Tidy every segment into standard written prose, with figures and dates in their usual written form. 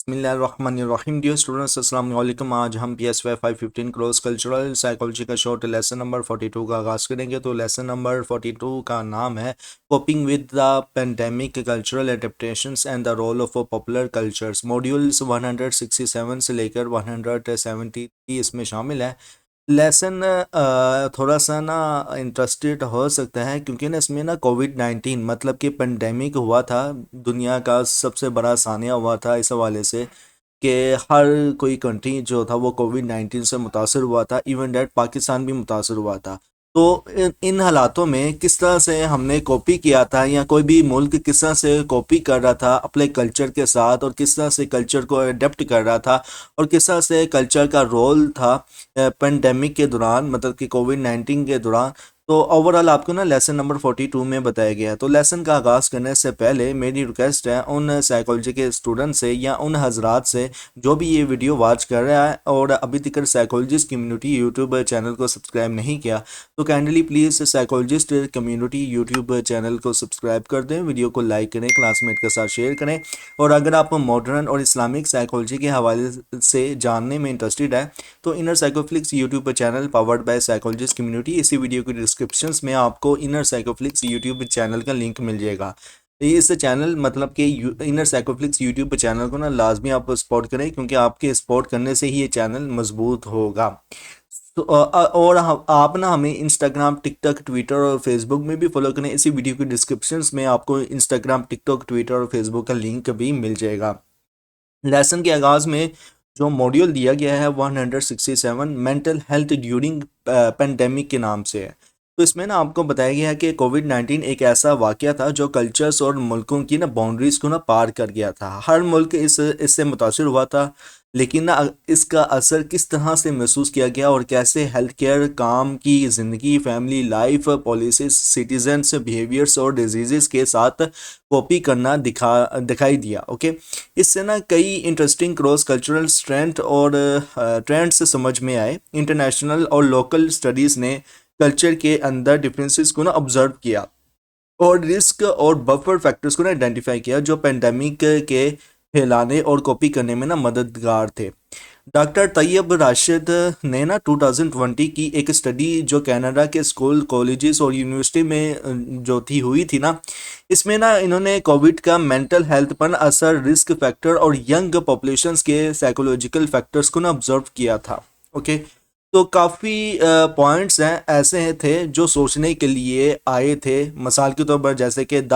बिस्मिल्लाहिर्रहमानिर्रहीम। Dear students, अस्सलाम वालेकुम। आज हम PSY 515 क्रॉस कल्चरल साइकोलॉजी का शॉर्ट लेसन नंबर 42 का आगाज़ करेंगे। तो लेसन नंबर 42 का नाम है coping with the pandemic cultural adaptations and the role of popular cultures. Modules 167 से लेकर 173 इसमें शामिल है। लेसन थोड़ा सा ना इंटरेस्टेड हो सकता है क्योंकि ना इसमें ना कोविड-19 मतलब कि पेंडेमिक हुआ था, दुनिया का सबसे बड़ा सानिया हुआ था इस हवाले से कि हर कोई कंट्री जो था वो कोविड-19 से मुतासर हुआ था। इवन डेट पाकिस्तान भी मुतासर हुआ था। तो इन हालातों में किस तरह से हमने कॉपी किया था या कोई भी मुल्क किस तरह से कॉपी कर रहा था अपने कल्चर के साथ, और किस तरह से कल्चर को अडेप्ट कर रहा था, और किस तरह से कल्चर का रोल था पेंडेमिक के दौरान, मतलब कि कोविड-19 के दौरान। तो ओवरऑल आपको ना लेसन नंबर 42 में बताया गया है। तो लेसन का आगाज़ करने से पहले मेरी रिक्वेस्ट है उन साइकोलॉजी के स्टूडेंट से या उन हजरात से जो भी ये वीडियो वॉच कर रहा है और अभी तक साइकोलॉजिस्ट कम्युनिटी यूट्यूब चैनल को सब्सक्राइब नहीं किया, तो kindly please psychologist community YouTube channel को सब्सक्राइब कर दें, वीडियो को लाइक करें, क्लासमेट के साथ शेयर करें। और अगर आप मॉडर्न और इस्लामिक साइकोलॉजी के हवाले से जानने में इंटरेस्टेड है तो inner Psychoflix YouTube channel powered by psychologist community, इसी वीडियो के डिस्क्रिप्शन में आपको इनर साइकोफ्लिक्स यूट्यूब चैनल का लिंक मिल जाएगा। ये इस चैनल मतलब कि इनर साइकोफ्लिक्स यूट्यूब चैनल को ना लाजमी आप सपोर्ट करें, क्योंकि आपके सपोर्ट करने से ही ये चैनल मजबूत होगा। तो और आप ना हमें इंस्टाग्राम, टिकटॉक, ट्विटर और फेसबुक में भी फॉलो करें। इसी वीडियो के डिस्क्रिप्शन में आपको इंस्टाग्राम, टिकटॉक, ट्विटर और फेसबुक का लिंक भी मिल जाएगा। लेसन के आगाज़ में जो मॉड्यूल दिया गया है 167 मेंटल हेल्थ ड्यूरिंग पेंडेमिक के नाम से है। तो इसमें ना आपको बताया गया है कि कोविड-19 एक ऐसा वाक़या था जो कल्चर्स और मुल्कों की ना बाउंड्रीज़ को ना पार कर गया था। हर मुल्क इससे मुतासिर हुआ था, लेकिन ना इसका असर किस तरह से महसूस किया गया और कैसे हेल्थ केयर, काम की ज़िंदगी, family life, policies, citizens behaviours और डिजीज़ के साथ कॉपी करना दिखाई दिया। ओके, इससे ना कई इंटरेस्टिंग क्रॉस कल्चरल स्ट्रेंथ और ट्रेंड्स समझ में आए। इंटरनेशनल और लोकल स्टडीज़ ने कल्चर के अंदर डिफरेंसेस को ना ऑब्जर्व किया और रिस्क और बफर फैक्टर्स को ना आइडेंटिफाई किया जो पेंडेमिक के फैलाने और कॉपी करने में ना मददगार थे। डॉक्टर तैयब राशिद ने ना 2020 की एक स्टडी जो कनाडा के स्कूल, कॉलेजेस और यूनिवर्सिटी में जो थी हुई थी ना, इसमें ना इन्होंने कोविड का मेंटल हेल्थ पर असर, रिस्क फैक्टर और यंग पॉपुलेशंस के साइकोलॉजिकल फैक्टर्स को ना ऑब्जर्व किया था। ओके, तो काफ़ी पॉइंट्स हैं ऐसे हैं थे जो सोचने के लिए आए थे। मिसाल के तौर पर जैसे कि the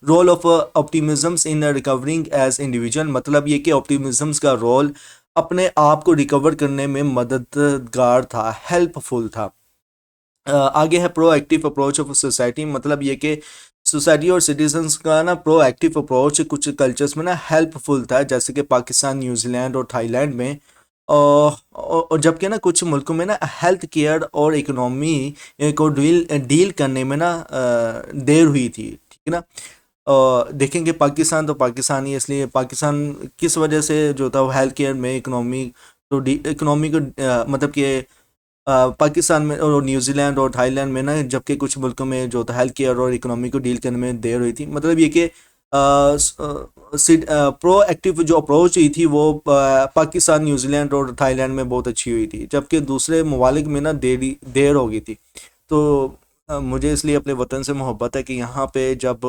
role of optimisms in recovering as individual, मतलब ये कि ऑप्टिमिज्म्स का रोल अपने आप को रिकवर करने में मददगार था, हेल्पफुल था। आगे है प्रोएक्टिव अप्रोच ऑफ सोसाइटी, मतलब ये कि सोसाइटी और सिटीजन्स का ना प्रोएक्टिव अप्रोच कुछ कल्चर्स में ना हेल्पफुल था, जैसे कि पाकिस्तान, न्यूजीलैंड और थाईलैंड में। और जबकि ना कुछ मुल्कों में ना हेल्थ केयर और इकोनॉमी को डील डील करने में ना देर हुई थी। ठीक है ना। देखेंगे पाकिस्तान, तो पाकिस्तान ही, इसलिए पाकिस्तान किस वजह से जो था वो हेल्थ केयर में इकोनॉमी तो इकोनॉमी को मतलब कि पाकिस्तान में और न्यूजीलैंड और थाईलैंड में ना, जबकि कुछ मुल्कों में जो था हेल्थ केयर और इकोनॉमी को डील करने में देर हुई थी। मतलब ये कि प्रोएक्टिव जो अप्रोच हुई थी वो पाकिस्तान, न्यूजीलैंड और थाईलैंड में बहुत अच्छी हुई थी, जबकि दूसरे ममालिक में ना देर हो गई थी। तो मुझे इसलिए अपने वतन से मोहब्बत है कि यहाँ पे जब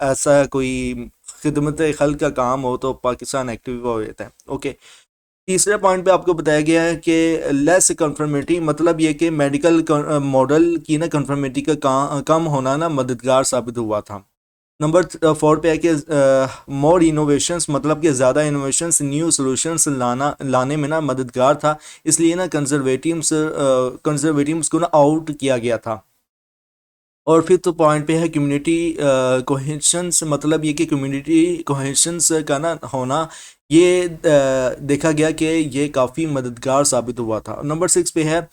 ऐसा कोई खिदमत खल्क का काम हो तो पाकिस्तान एक्टिव हो जाता है। ओके, तीसरे पॉइंट पे आपको बताया गया है कि लेस कन्फर्मिटी, मतलब ये कि मेडिकल मॉडल की ना कन्फर्मिटी का कम होना ना मददगार साबित हुआ था। नंबर 4 पे है कि मोर इनोवेशंस, मतलब कि ज़्यादा इनोवेशंस, न्यू सॉल्यूशंस लाने में ना मददगार था, इसलिए ना कंजर्वेटिव्स को ना आउट किया गया था। और फिफ्थ पॉइंट पे है कम्युनिटी कोहेशंस, मतलब ये कि कम्युनिटी कोहेशंस का ना होना, ये देखा गया कि ये काफ़ी मददगार साबित हुआ था। नंबर 6 पे है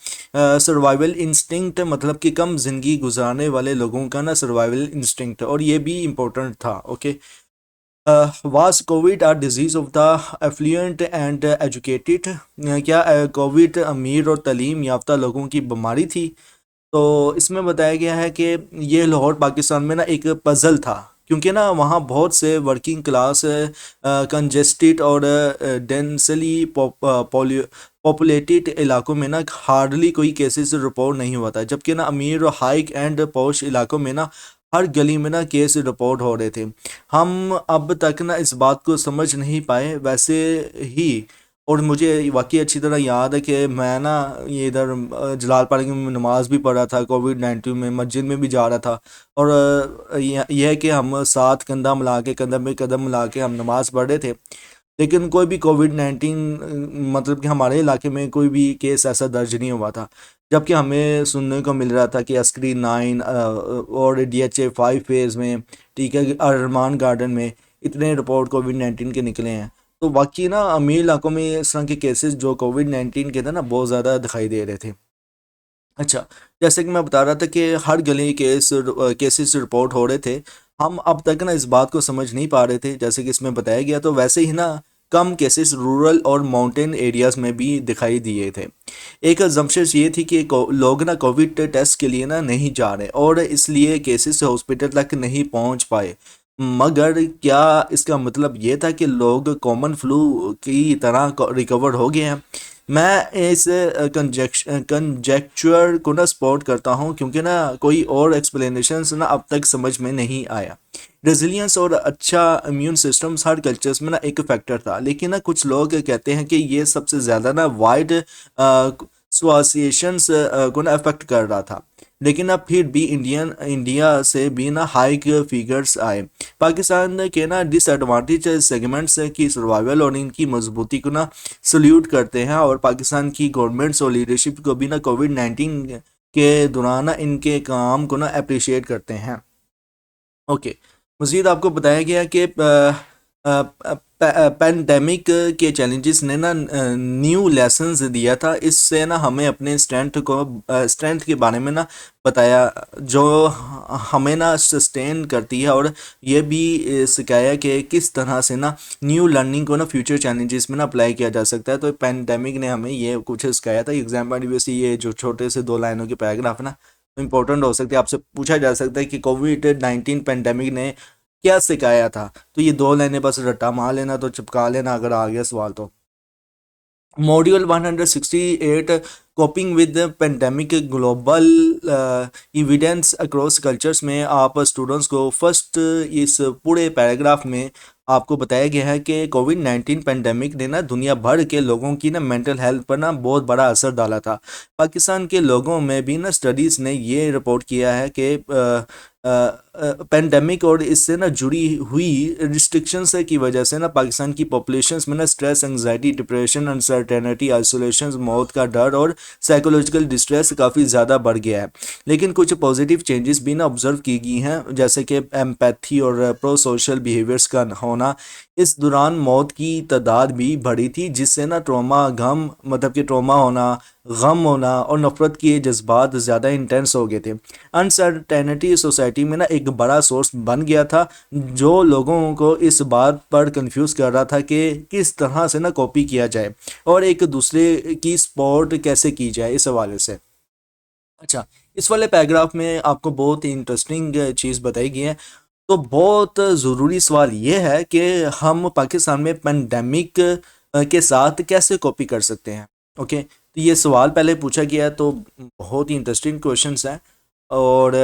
सर्वाइवल इंस्टिंक्ट, मतलब कि कम ज़िंदगी गुजारने वाले लोगों का ना सर्वाइवल इंस्टिंक्ट, और ये भी इम्पोर्टेंट था। Okay, was COVID a disease of the affluent and educated, क्या कोविड अमीर और तालीम याफ्ता लोगों की बीमारी थी? तो इसमें बताया गया है कि ये लाहौर पाकिस्तान में ना एक पज़ल था, क्योंकि ना वहाँ बहुत से वर्किंग क्लास कंजेस्टेड और डेंसली पॉपुलेटेड इलाकों में ना हार्डली कोई केसेस रिपोर्ट नहीं हुआ था, जबकि ना अमीर और हाइक एंड पॉश इलाकों में ना हर गली में ना केस रिपोर्ट हो रहे थे। हम अब तक ना इस बात को समझ नहीं पाए वैसे ही। और मुझे वाकई अच्छी तरह याद है कि मैं ना ये इधर जलाल पार्क में नमाज भी पढ़ रहा था, कोविड-19 में मस्जिद में भी जा रहा था। और यह है कि हम साथ कंधा मिला के कदम में कदम मिला के हम नमाज पढ़ रहे थे, लेकिन कोई भी कोविड-19 मतलब कि हमारे इलाके में कोई भी केस ऐसा दर्ज नहीं हुआ था। जबकि हमें सुनने को मिल रहा था कि अस्करी 9 और DHA 5 फेज़ में, ठीक है, अरमान गार्डन में इतने रिपोर्ट कोविड-19 के निकले हैं। तो वाकई ना अमीर इलाकों में इस तरह के केसेस जो कोविड-19 के थे ना बहुत ज़्यादा दिखाई दे रहे थे। अच्छा, जैसे कि मैं बता रहा था कि हर गली केसेस रिपोर्ट हो रहे थे। हम अब तक ना इस बात को समझ नहीं पा रहे थे, जैसे कि इसमें बताया गया, तो वैसे ही ना कम केसेस रूरल और माउंटेन एरियाज़ में भी दिखाई दिए थे। एक अजम्पशन ये थी कि लोग ना कोविड टेस्ट के लिए ना नहीं जा रहे और इसलिए केसेस हॉस्पिटल तक नहीं पहुंच पाए। मगर क्या इसका मतलब ये था कि लोग कॉमन फ्लू की तरह रिकवर हो गए हैं? मैं इस कंजेक्चर को ना सपोर्ट करता हूँ, क्योंकि ना कोई और एक्सप्लेनेशंस ना अब तक समझ में नहीं आया। रेजिलियंस और अच्छा इम्यून सिस्टम्स हर कल्चर्स में ना एक फैक्टर था, लेकिन ना कुछ लोग कहते हैं कि ये सबसे ज़्यादा ना वाइड एसोसिएशंस को ना अफेक्ट कर रहा था। लेकिन अब फिर भी इंडिया से भी ना हाई फिगर्स आए। पाकिस्तान के ना डिसएडवांटेज सेगमेंट्स की सर्वाइवल और इनकी मजबूती को ना सल्यूट करते हैं, और पाकिस्तान की गवर्नमेंट्स और लीडरशिप को भी ना कोविड-19 के दौरान ना इनके काम को ना अप्रिशिएट करते हैं। ओके, मज़ीद आपको बताया गया कि पैंडेमिक के चैलेंजेस ने ना न्यू लेसन्स दिया था। इससे ना हमें अपने स्ट्रेंथ के बारे में ना बताया, जो हमें ना सस्टेन करती है, और ये भी सिखाया कि किस तरह से ना न्यू लर्निंग को ना फ्यूचर चैलेंजेस में ना अप्लाई किया जा सकता है। तो पैंडेमिक ने हमें ये कुछ सिखाया था। एग्जाम पॉइंट ऑफ व्यू से ये जो छोटे से 2 लाइनों के पैराग्राफ है ना इम्पोर्टेंट हो सकते हैं। आपसे पूछा जा सकता है कि कोविड-19 पेंडेमिक ने क्या सिखाया था, तो ये 2 लाइनें बस रट्टा मार लेना, तो चिपका लेना अगर आ गया सवाल तो। Module 168 coping with pandemic global evidence across cultures में आप स्टूडेंट्स को फर्स्ट इस पूरे पैराग्राफ में आपको बताया गया है कि कोविड-19 पेंडेमिक ने ना दुनिया भर के लोगों की ना मेंटल हेल्थ पर ना बहुत बड़ा असर डाला था। पाकिस्तान के लोगों में भी ना स्टडीज़ ने ये रिपोर्ट किया है कि पेंडेमिक और इससे ना जुड़ी हुई रिस्ट्रिक्शंस की वजह से ना पाकिस्तान की पॉपुलेशंस में ना stress, anxiety, depression, uncertainty, isolation, मौत का डर और साइकोलॉजिकल डिस्ट्रेस काफ़ी ज़्यादा बढ़ गया है। लेकिन कुछ पॉजिटिव चेंजेस भी ना ऑब्जर्व की गई हैं, जैसे कि एम्पैथी और प्रो सोशल बिहेवियर्स का होना। इस दौरान मौत की तादाद भी बढ़ी थी, जिससे ना ट्रॉमा होना, गम होना और नफरत के जज्बात ज़्यादा इंटेंस हो गए थे। अनसर्टेनिटी सोसाइटी में ना एक बड़ा सोर्स बन गया था, जो लोगों को इस बात पर कंफ्यूज कर रहा था कि किस तरह से ना कॉपी किया जाए और एक दूसरे की सपोर्ट कैसे की जाए इस हवाले से। अच्छा, इस वाले पैराग्राफ में आपको बहुत ही इंटरेस्टिंग चीज़ बताई गई है। तो बहुत ज़रूरी सवाल ये है कि हम पाकिस्तान में पेंडेमिक के साथ कैसे कॉपी कर सकते हैं। ओके, तो ये सवाल पहले पूछा गया है, तो बहुत ही इंटरेस्टिंग क्वेश्चंस हैं, और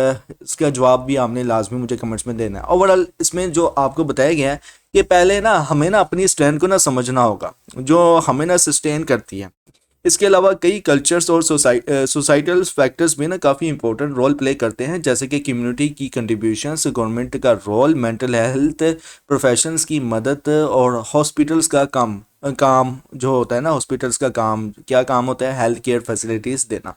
इसका जवाब भी आपने लाजमी मुझे कमेंट्स में देना है। ओवरऑल इसमें जो आपको बताया गया है कि पहले ना हमें ना अपनी स्ट्रेंथ को ना समझना होगा, जो हमें ना सस्टेन करती है। इसके अलावा कई कल्चर्स और सोसाइटल फैक्टर्स भी ना काफ़ी इंपॉर्टेंट रोल प्ले करते हैं, जैसे कि कम्युनिटी की कंट्रीब्यूशंस, गवर्नमेंट का रोल, मेंटल हेल्थ प्रोफेशंस की मदद, और हॉस्पिटल्स का काम जो होता है ना, हॉस्पिटल्स का काम क्या काम होता है, हेल्थ केयर फैसिलिटीज़ देना।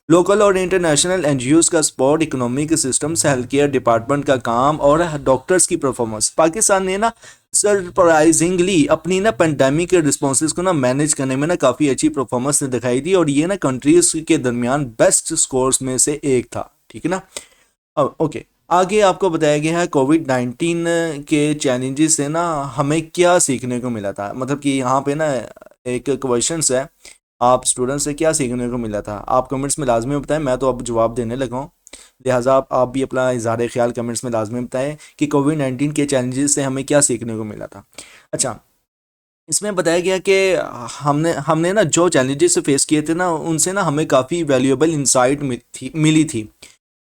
लोकल और इंटरनेशनल एनजीओज़ का support, economic systems, health care department का काम और डॉक्टर्स की परफॉर्मेंस। पाकिस्तान ने ना सरप्राइजिंगली अपनी ना पेंडेमिक के रिस्पॉन्सेज को ना मैनेज करने में ना काफ़ी अच्छी परफॉर्मेंस दिखाई दी, और ये ना कंट्रीज के दरमियान बेस्ट स्कोर्स में से एक था। ठीक है ना। अब ओके, आगे आपको बताया गया है कोविड-19 के चैलेंजेस से ना हमें क्या सीखने को मिला था। मतलब कि यहाँ पे ना एक क्वेश्चन है, आप स्टूडेंट से क्या सीखने को मिला था, आप कमेंट्स में लाजमी बताएं। मैं तो अब जवाब देने लगा हूँ। लिहाजा आप भी अपना इजहार ख्याल कमेंट्स में लाजमी बताएं कि कोविड-19 के चैलेंजेस से हमें क्या सीखने को मिला था। अच्छा, इसमें बताया गया कि हमने हमने ना जो चैलेंजेस फेस किए थे ना, उनसे ना हमें काफ़ी वैल्यूएबल इंसाइट मिली थी,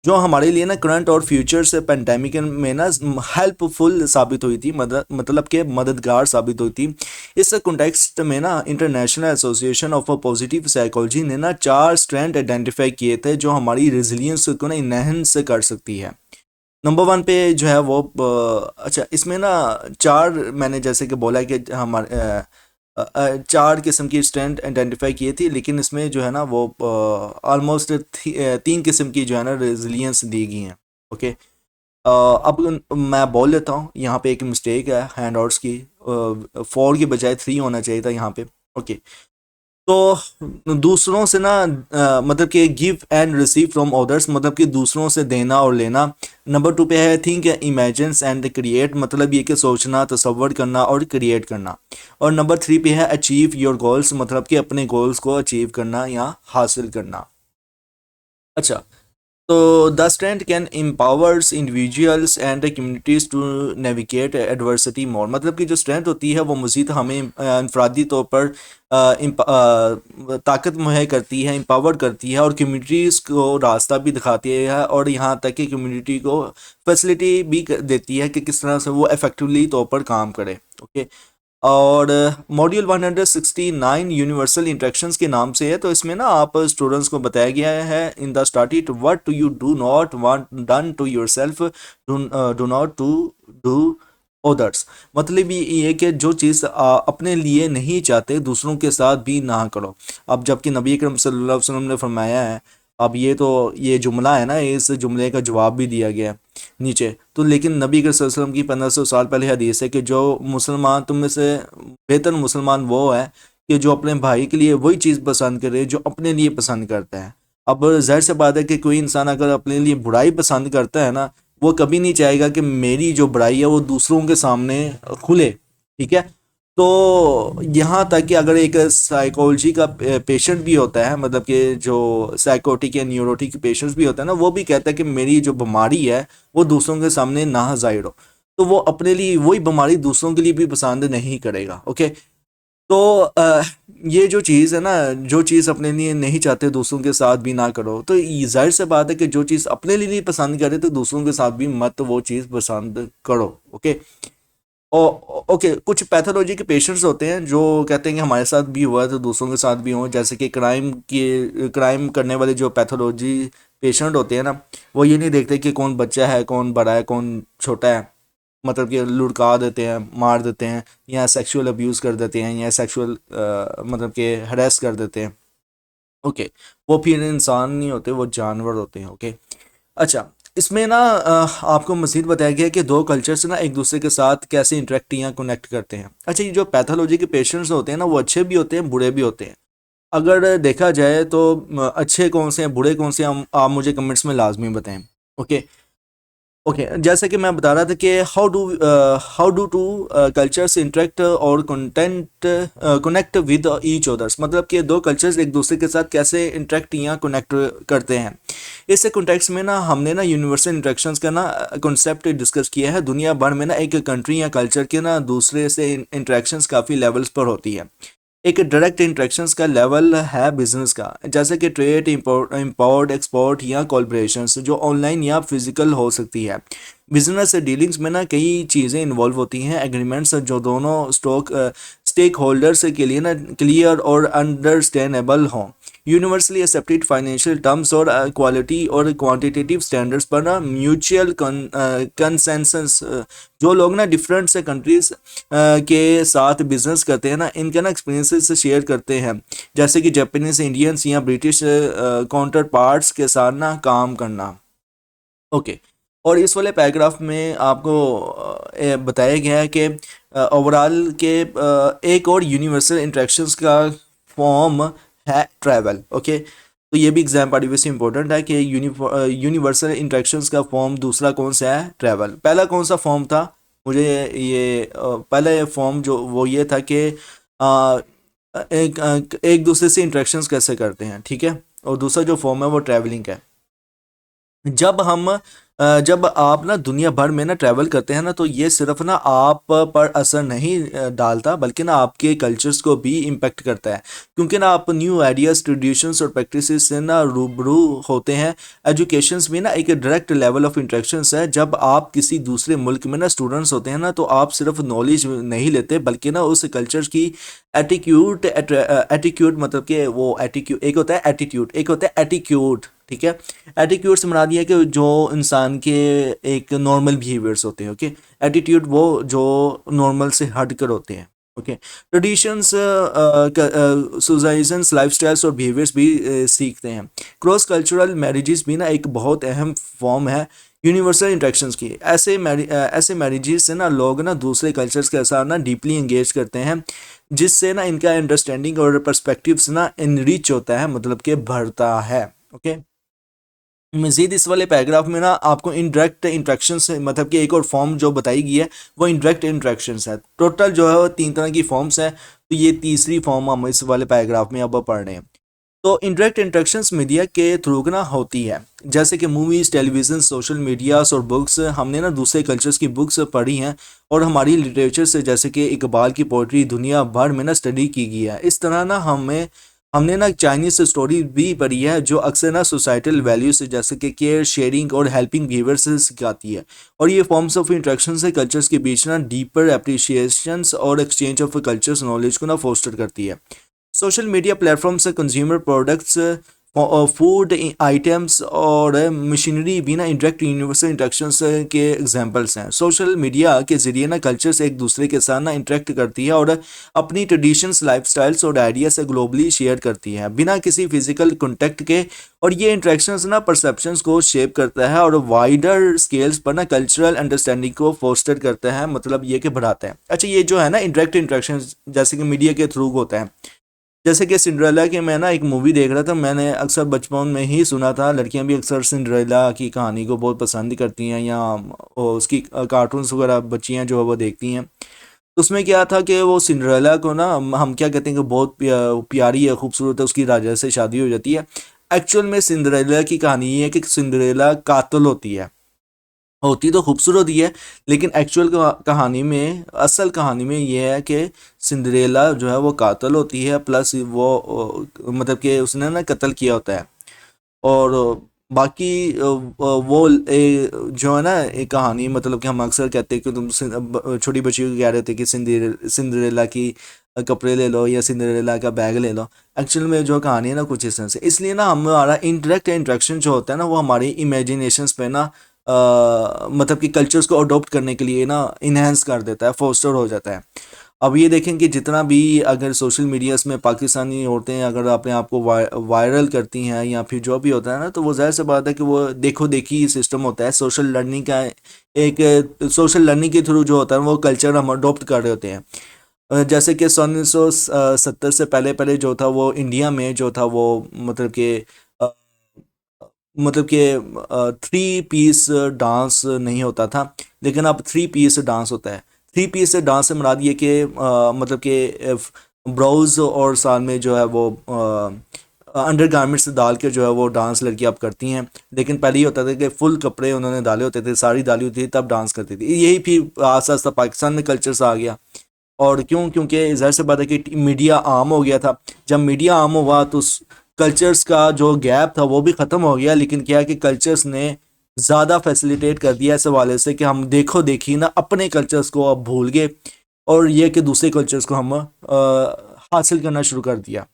जो हमारे लिए ना करंट और फ्यूचर से पेंडेमिक में ना हेल्पफुल साबित हुई थी, मतलब कि मददगार साबित हुई थी। इस कॉन्टेक्स्ट में ना international association of positive psychology ने ना 4 स्ट्रेंथ आइडेंटिफाई किए थे जो हमारी रेजिलियंस को ना इनहेंस कर सकती है। नंबर 1 पे जो है वो अच्छा, इसमें ना 4 मैंने जैसे कि बोला कि हमारे 4 किस्म की स्ट्रेंथ आइडेंटिफाई की थी, लेकिन इसमें जो है ना वो ऑलमोस्ट 3 किस्म की जो है ना रेजिलियंस दी गई हैं। ओके, अब मैं बोल लेता हूँ, यहाँ पे एक मिस्टेक है हैंड आउट्स की, 4 की बजाय 3 होना चाहिए था यहाँ पे। ओके, तो दूसरों से ना मतलब कि give and receive from others, मतलब कि दूसरों से देना और लेना। नंबर 2 पे है थिंक इमेजिन्स एंड क्रिएट, मतलब ये कि सोचना, तसव्वुर करना और क्रिएट करना। और नंबर 3 पे है अचीव योर गोल्स, मतलब कि अपने गोल्स को अचीव करना या हासिल करना। अच्छा, तो the strength can empowers individuals and the communities to navigate adversity more, मतलब कि जो स्ट्रेंथ होती है वो मज़ीद हमें इनफरादी तौर पर ताकत मुहैया करती है, एम्पावर करती है और कम्युनिटीज़ को रास्ता भी दिखाती है, और यहाँ तक कि कम्युनिटी को फैसिलिटी भी देती है कि किस तरह से वो इफ़ेक्टिवली तौर पर काम करे। ओके, और मॉड्यूल 169 यूनिवर्सल इंटरेक्शंस के नाम से है, तो इसमें ना आप स्टूडेंट्स को बताया गया है in the starting what you do not want done to yourself, do not to do others, मतलब ये कि जो चीज़ अपने लिए नहीं चाहते दूसरों के साथ भी ना करो। अब जबकि नबी अकरम सल्लल्लाहु अलैहि वसल्लम ने फरमाया है, अब ये जुमला है ना, इस जुमले का जवाब भी दिया गया है नीचे तो, लेकिन नबी के वसल्लम की 1500 साल पहले हदीस है कि जो मुसलमान, तुम में से बेहतर मुसलमान वो है कि जो अपने भाई के लिए वही चीज़ पसंद करे जो अपने लिए पसंद करता है। अब जाहिर सी बात है कि कोई इंसान अगर अपने लिए बुराई पसंद करता है ना, वो कभी नहीं चाहेगा कि मेरी जो बुराई है वो दूसरों के सामने खुले। ठीक है, तो यहाँ तक कि अगर एक साइकोलॉजी का पेशेंट भी होता है, मतलब कि जो साइकोटिक या न्यूरोटिक पेशेंट्स भी होता है ना, वो भी कहता है कि मेरी जो बीमारी है वो दूसरों के सामने ना जाहिर हो, तो वो अपने लिए वही बीमारी दूसरों के लिए भी पसंद नहीं करेगा। ओके, तो ये जो चीज़ है ना, जो चीज़ अपने लिए नहीं चाहते दूसरों के साथ भी ना करो, तो ये जाहिर सी बात है कि जो चीज़ अपने लिए नहीं पसंद करे तो दूसरों के साथ भी मत वो चीज़ पसंद करो। ओके, ओके, कुछ पैथोलॉजी के पेशेंट्स होते हैं जो कहते हैं कि हमारे साथ भी हुआ है तो दूसरों के साथ भी हो, जैसे कि क्राइम करने वाले जो पैथोलॉजी पेशेंट होते हैं ना, वो ये नहीं देखते कि कौन बच्चा है, कौन बड़ा है, कौन छोटा है, मतलब कि लुढ़का देते हैं, मार देते हैं, या सेक्सुअल अब्यूज़ कर देते हैं, या सेक्सुअल मतलब कि हरेस कर देते हैं। ओके, वो फिर इंसान नहीं होते, वो जानवर होते हैं। ओके, अच्छा, इसमें ना आपको मज़ीद बताया गया है कि दो कल्चर्स ना एक दूसरे के साथ कैसे इंटरेक्ट या कनेक्ट करते हैं। अच्छा, ये जो पैथोलॉजी के पेशेंट्स होते हैं ना, वो अच्छे भी होते हैं, बुरे भी होते हैं। अगर देखा जाए तो अच्छे कौन से हैं, बुरे कौन से हैं, आप मुझे कमेंट्स में लाजमी बताएं। ओके, ओके, जैसे कि मैं बता रहा था कि how do two cultures interact और content connect with each others, मतलब कि दो कल्चर्स एक दूसरे के साथ कैसे इंटरेक्ट या कनेक्ट करते हैं। इससे कॉन्टेक्स्ट में ना हमने ना यूनिवर्सल इंटरेक्शंस का ना कॉन्सेप्ट डिस्कस किया है। दुनिया भर में ना एक कंट्री या कल्चर के ना दूसरे से इंटरेक्शंस काफ़ी लेवल्स पर होती है। एक डायरेक्ट इंटरेक्शंस का लेवल है बिजनेस का, जैसे कि ट्रेड, इंपोर्ट एक्सपोर्ट या कोलब्रेशंस, जो ऑनलाइन या फिजिकल हो सकती है। बिजनेस डीलिंग्स में ना कई चीज़ें इन्वॉल्व होती हैं, एग्रीमेंट्स जो दोनों स्टेक होल्डर्स के लिए ना क्लियर और अंडरस्टैंडेबल हों, यूनिवर्सली एक्सेप्टेड फाइनेंशियल टर्म्स और क्वालिटी और क्वांटिटेटिव स्टैंडर्ड्स पर ना म्यूचुअल कंसेंसस। जो लोग ना डिफरेंट से कंट्रीज के साथ बिजनेस करते हैं ना, इनके ना एक्सपीरियंसेस शेयर करते हैं, जैसे कि जापानीज, इंडियंस या ब्रिटिश काउंटर पार्ट्स के साथ ना काम करना। ओके, और इस वाले पैराग्राफ में आपको बताया गया है कि ओवरऑल के एक और यूनिवर्सल इंटरेक्शंस का फॉर्म है ट्रैवल। ओके, तो ये भी एग्जाम पॉइंट ऑफ व्यू से इंपॉर्टेंट है कि यूनिवर्सल इंटरेक्शंस का फॉर्म दूसरा कौन सा है, ट्रैवल। पहला कौन सा फॉर्म था, मुझे ये पहला ये फॉर्म जो वो ये था कि अ, एक दूसरे से इंटरेक्शंस कैसे करते हैं, ठीक है, और दूसरा जो फॉर्म है वो ट्रैवलिंग है। जब आप ना दुनिया भर में ना ट्रैवल करते हैं ना, तो ये सिर्फ ना आप पर असर नहीं डालता, बल्कि ना आपके कल्चर्स को भी इम्पेक्ट करता है। क्योंकि ना आप न्यू आइडियाज़, ट्रेडिशंस और प्रैक्टिसेस से ना रूबरू होते हैं। एजुकेशंस भी ना एक डायरेक्ट लेवल ऑफ इंटरेक्शंस है। जब आप किसी दूसरे मुल्क में ना स्टूडेंट्स होते हैं ना, तो आप सिर्फ नॉलेज नहीं लेते, बल्कि ना उस कल्चर की एटीट्यूड मतलब कि वो एटीट्यूड, एक होता है एटीट्यूड, एक होता है एटीट्यूड, ठीक है। एटीट्यूड से मुराद ये है कि जो इंसान के एक नॉर्मल बिहेवियर्स होते हैं, ओके। एटीट्यूड वो जो नॉर्मल से हट कर होते हैं, ओके। ट्रेडिशंस, सोसाइजन्स, लाइफस्टाइल्स और बिहेवियर्स भी सीखते हैं। क्रॉस कल्चरल मैरिजेस भी ना एक बहुत अहम फॉर्म है यूनिवर्सल इंटरेक्शंस की। ऐसे मैरिजेस से ना लोग ना दूसरे कल्चर्स के साथ ना डीपली इंगेज करते हैं, जिससे ना इनका अंडरस्टैंडिंग और पर्सपेक्टिव्स ना इनरिच होता है, मतलब कि बढ़ता है, ओके। मजीद इस वाले पैराग्राफ में ना आपको इनडायरेक्ट इंट्रैक्शन से मतलब कि एक और फॉर्म जो बताई गई है वो इनडायरेक्ट इंट्रैक्शन है। टोटल जो है वो 3 तरह की फॉर्म्स हैं, तो ये तीसरी फॉर्म हम इस वाले पैराग्राफ में अब पढ़ रहे हैं। तो इनडायरेक्ट इंट्रैक्शंस मीडिया के थ्रू ना होती है, जैसे कि मूवीज़, टेलीविज़न, सोशल मीडियास और बुक्स। हमने ना दूसरे कल्चर्स की बुक्स पढ़ी हैं, और हमारी लिटरेचर से जैसे कि इकबाल की पोइट्री दुनिया भर में ना स्टडी की गई है। इस तरह ना हमने ना चाइनीज़ स्टोरी भी पढ़ी है, जो अक्सर ना सोसाइटल वैल्यूज से जैसे कि केयर, शेयरिंग और हेल्पिंग बिहेवियर से सिखाती है। और ये फॉर्म्स ऑफ इंट्रैक्शन से कल्चर्स के बीच ना डीपर अप्रिशिएशंस और एक्सचेंज ऑफ कल्चर्स नॉलेज को ना फोस्टर करती है। सोशल मीडिया प्लेटफॉर्म से कंज्यूमर प्रोडक्ट्स, फूड आइटम्स और मशीनरी भी ना इंटरेक्ट यूनिवर्सल इंट्रैक्शंस के एग्जांपल्स हैं। सोशल मीडिया के ज़रिए ना कल्चर्स एक दूसरे के साथ ना इंटरेक्ट करती है और अपनी ट्रेडिशंस, लाइफस्टाइल्स और आइडिया से ग्लोबली शेयर करती है, बिना किसी फिजिकल कॉन्टेक्ट के। और ये इंट्रैक्शंस ना परसेप्शंस को शेप करता है और वाइडर स्केल्स पर ना कल्चरल अंडरस्टैंडिंग को फोस्टर करता है, मतलब ये कि बढ़ाता है। अच्छा, ये जो है ना इंटरेक्ट इंट्रैक्शन जैसे कि मीडिया के थ्रू होता है, जैसे कि सिंड्रेला की मैं ना एक मूवी देख रहा था। मैंने अक्सर बचपन में ही सुना था, लड़कियां भी अक्सर सिंड्रेला की कहानी को बहुत पसंद करती हैं, या उसकी कार्टून्स वगैरह बच्चियां जो है वो देखती हैं। तो उसमें क्या था कि वो सिंड्रेला को ना हम क्या कहते हैं कि बहुत प्यारी है, खूबसूरत है, उसकी राजा से शादी हो जाती है। एक्चुअल में सिंड्रेला की कहानी ये है कि सिंड्रेला कातल होती तो खूबसूरत ही है, लेकिन एक्चुअल कहानी में, असल कहानी में ये है कि सिंड्रेला जो है वो कातल होती है, प्लस वो मतलब कि उसने ना कत्ल किया होता है। और बाकी जो है ना एक कहानी, मतलब कि हम अक्सर कहते हैं कि तुम छोटी बच्चियों को कह रहे थे कि सिंड्रेला की कपड़े ले लो या सिंड्रेला का बैग ले लो। एक्चुअल में जो कहानी है ना कुछ इस तरह से, इसलिए ना हमारा इंटरेक्ट इंट्रैक्शन जो होता है ना वो हमारी इमेजिनेशंस पे ना मतलब कि कल्चर्स को अडॉप्ट करने के लिए ना इन्हेंस कर देता है, फोस्टर हो जाता है। अब ये देखें कि जितना भी अगर सोशल मीडियाज़ में पाकिस्तानी औरतें अगर अपने आप को वायरल करती हैं या फिर जो भी होता है ना, तो वो ज़ाहिर सी बात है कि वो देखो देखी सिस्टम होता है, सोशल लर्निंग का एक सोशल लर्निंग के थ्रू जो होता है वो कल्चर हम अडॉप्ट कर रहे होते हैं। जैसे कि सन 1970 से पहले पहले जो था वो इंडिया में जो था वो मतलब कि अ, मतलब कि 3 पीस डांस नहीं होता था, लेकिन अब 3 पीस डांस होता है। 3 पीस डांस से मुराद ये कि मतलब कि ब्राउज और साल में जो है वो अंडर गारमेंट्स डाल के जो है वो डांस लड़की अब करती हैं। लेकिन पहले ये होता था कि फुल कपड़े उन्होंने डाले होते थे, साड़ी डाली होती थी, तब डांस करती थी। यही फिर आस्ता आस्ता पाकिस्तान में कल्चर्स आ गया। और क्यों? क्योंकि ज़ाहिर सी बात है कि मीडिया आम हो गया था। जब मीडिया आम हुआ तो कल्चर्स का जो गैप था वो भी ख़त्म हो गया, लेकिन क्या है कि कल्चर्स ने ज़्यादा फैसिलिटेट कर दिया इस हवाले से कि हम देखो देखी ना अपने कल्चर्स को अब भूल गए, और ये कि दूसरे कल्चर्स को हम हासिल करना शुरू कर दिया।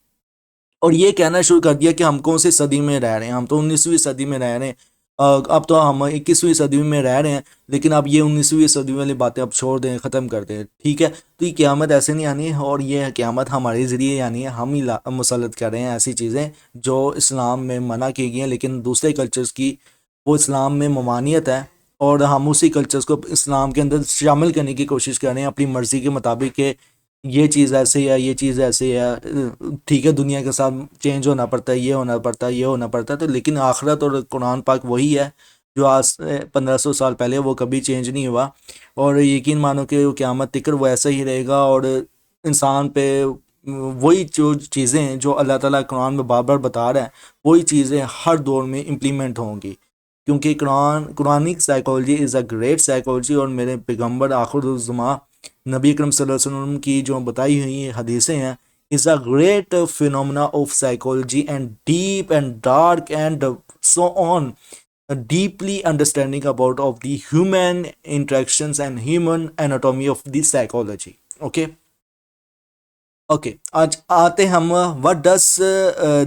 और ये कहना शुरू कर दिया कि हम कौन सी सदी में रह रहे हैं, हम तो 19वीं सदी में रह रहे हैं। अब तो हम 21वीं सदी में रह रहे हैं, लेकिन अब ये 19वीं सदी वाली बातें अब छोड़ दें, ख़त्म कर दें, ठीक है। तो ये क़यामत ऐसे नहीं आनी है, और ये क़यामत हमारे ज़रिए यानी हम ही मुसलत कर रहे हैं ऐसी चीज़ें जो इस्लाम में मना की गई हैं, लेकिन दूसरे कल्चर्स की वो इस्लाम में ममानियत है, और हम उसी कल्चर्स को इस्लाम के अंदर शामिल करने की कोशिश कर रहे हैं अपनी मर्ज़ी के मुताबिक कि ये चीज़ ऐसे है, ये चीज़ ऐसे है। ठीक है, दुनिया के साथ चेंज होना पड़ता है, ये होना पड़ता है, ये होना पड़ता है, तो लेकिन आखिरत और कुरान पाक वही है जो आज से 1500 साल पहले, वो कभी चेंज नहीं हुआ। और यकीन मानो कि वो क़यामत तिकर वो ऐसा ही रहेगा, और इंसान पे वही जो चीज़ें हैं जो अल्लाह ताला कुरान में बार बार बता रहा है, वही चीज़ें हर दौर में इम्प्लीमेंट होंगी। क्योंकि Quranic psychology is a great psychology, और मेरे पैगम्बर आखिरुज़्ज़मा नबी अकरम सल्लल्लाहु अलैहि वसल्लम की जो बताई हुई हदीसें हैं, is a great phenomena of psychology and deep and dark and so on, a deeply understanding about of the human interactions and human anatomy of the psychology. Okay. Okay, आज आते हम व्हाट डस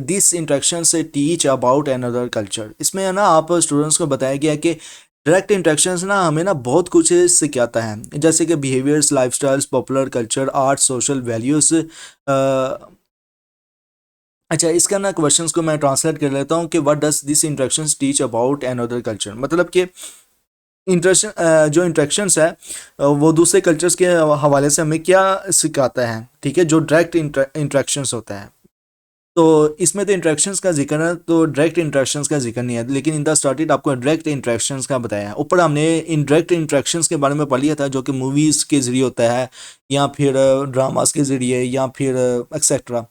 दिस इंट्रैक्शन से teach about another culture. इसमें है ना आप students को बताया गया कि डायरेक्ट इंट्रैक्शंस ना हमें ना बहुत कुछ सिखाता है, जैसे कि behaviours, lifestyles, popular culture, art, social values. अच्छा, इसका ना क्वेश्चंस को मैं ट्रांसलेट कर लेता हूँ कि what does this interactions teach about another culture, मतलब कि इंट्रेक्शन जो इंट्रैक्शंस है वो दूसरे कल्चर्स के हवाले से हमें क्या सिखाता है, ठीक है, जो डायरेक्ट इंट्रैक्शंस होता है। तो इसमें तो इंट्रैक्शंस का जिक्र है, तो डायरेक्ट इंट्रैक्शंस का जिक्र नहीं है, लेकिन इन द स्टार्टेड आपको डायरेक्ट इंट्रैक्शंस का बताया है। ऊपर हमने इनडायरेक्ट इंट्रैक्शंस के बारे में पढ़ लिया था, जो कि मूवीज़ के ज़रिए होता है, या फिर ड्रामास के ज़रिए, या फिर एक्सेट्रा।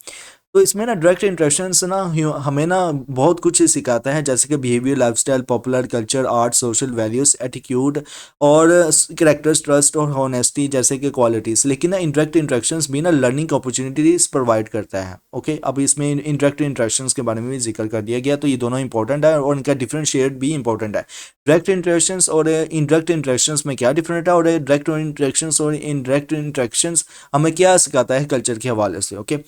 तो इसमें ना डायरेक्ट इंट्रैक्शंस ना हमें ना बहुत कुछ सिखाता है, जैसे कि behaviour, lifestyle, popular culture, art, social values, attitude और कैरेक्टर्स, ट्रस्ट और होनेस्टी जैसे कि क्वालिटीज़। लेकिन ना इंडायरेक्ट इंट्रैक्शंस भी ना लर्निंग अपॉर्चुनिटीज़ प्रोवाइड करता है। ओके, अब इसमें इंडायरेक्ट इंट्रैक्शंस के बारे में भी जिक्र कर दिया गया, तो ये दोनों इंपॉर्टेंट है और इनका डिफरेंशिएट भी इंपॉर्टेंट है। डायरेक्ट इंट्रैक्शंस और इनडायरेक्ट इंट्रैक्शंस में क्या डिफरेंट है, और डायरेक्ट इंट्रैक्शंस और इनडायरेक्ट इंट्रैक्शंस हमें क्या सिखाता है कल्चर के हवाले से। ओके,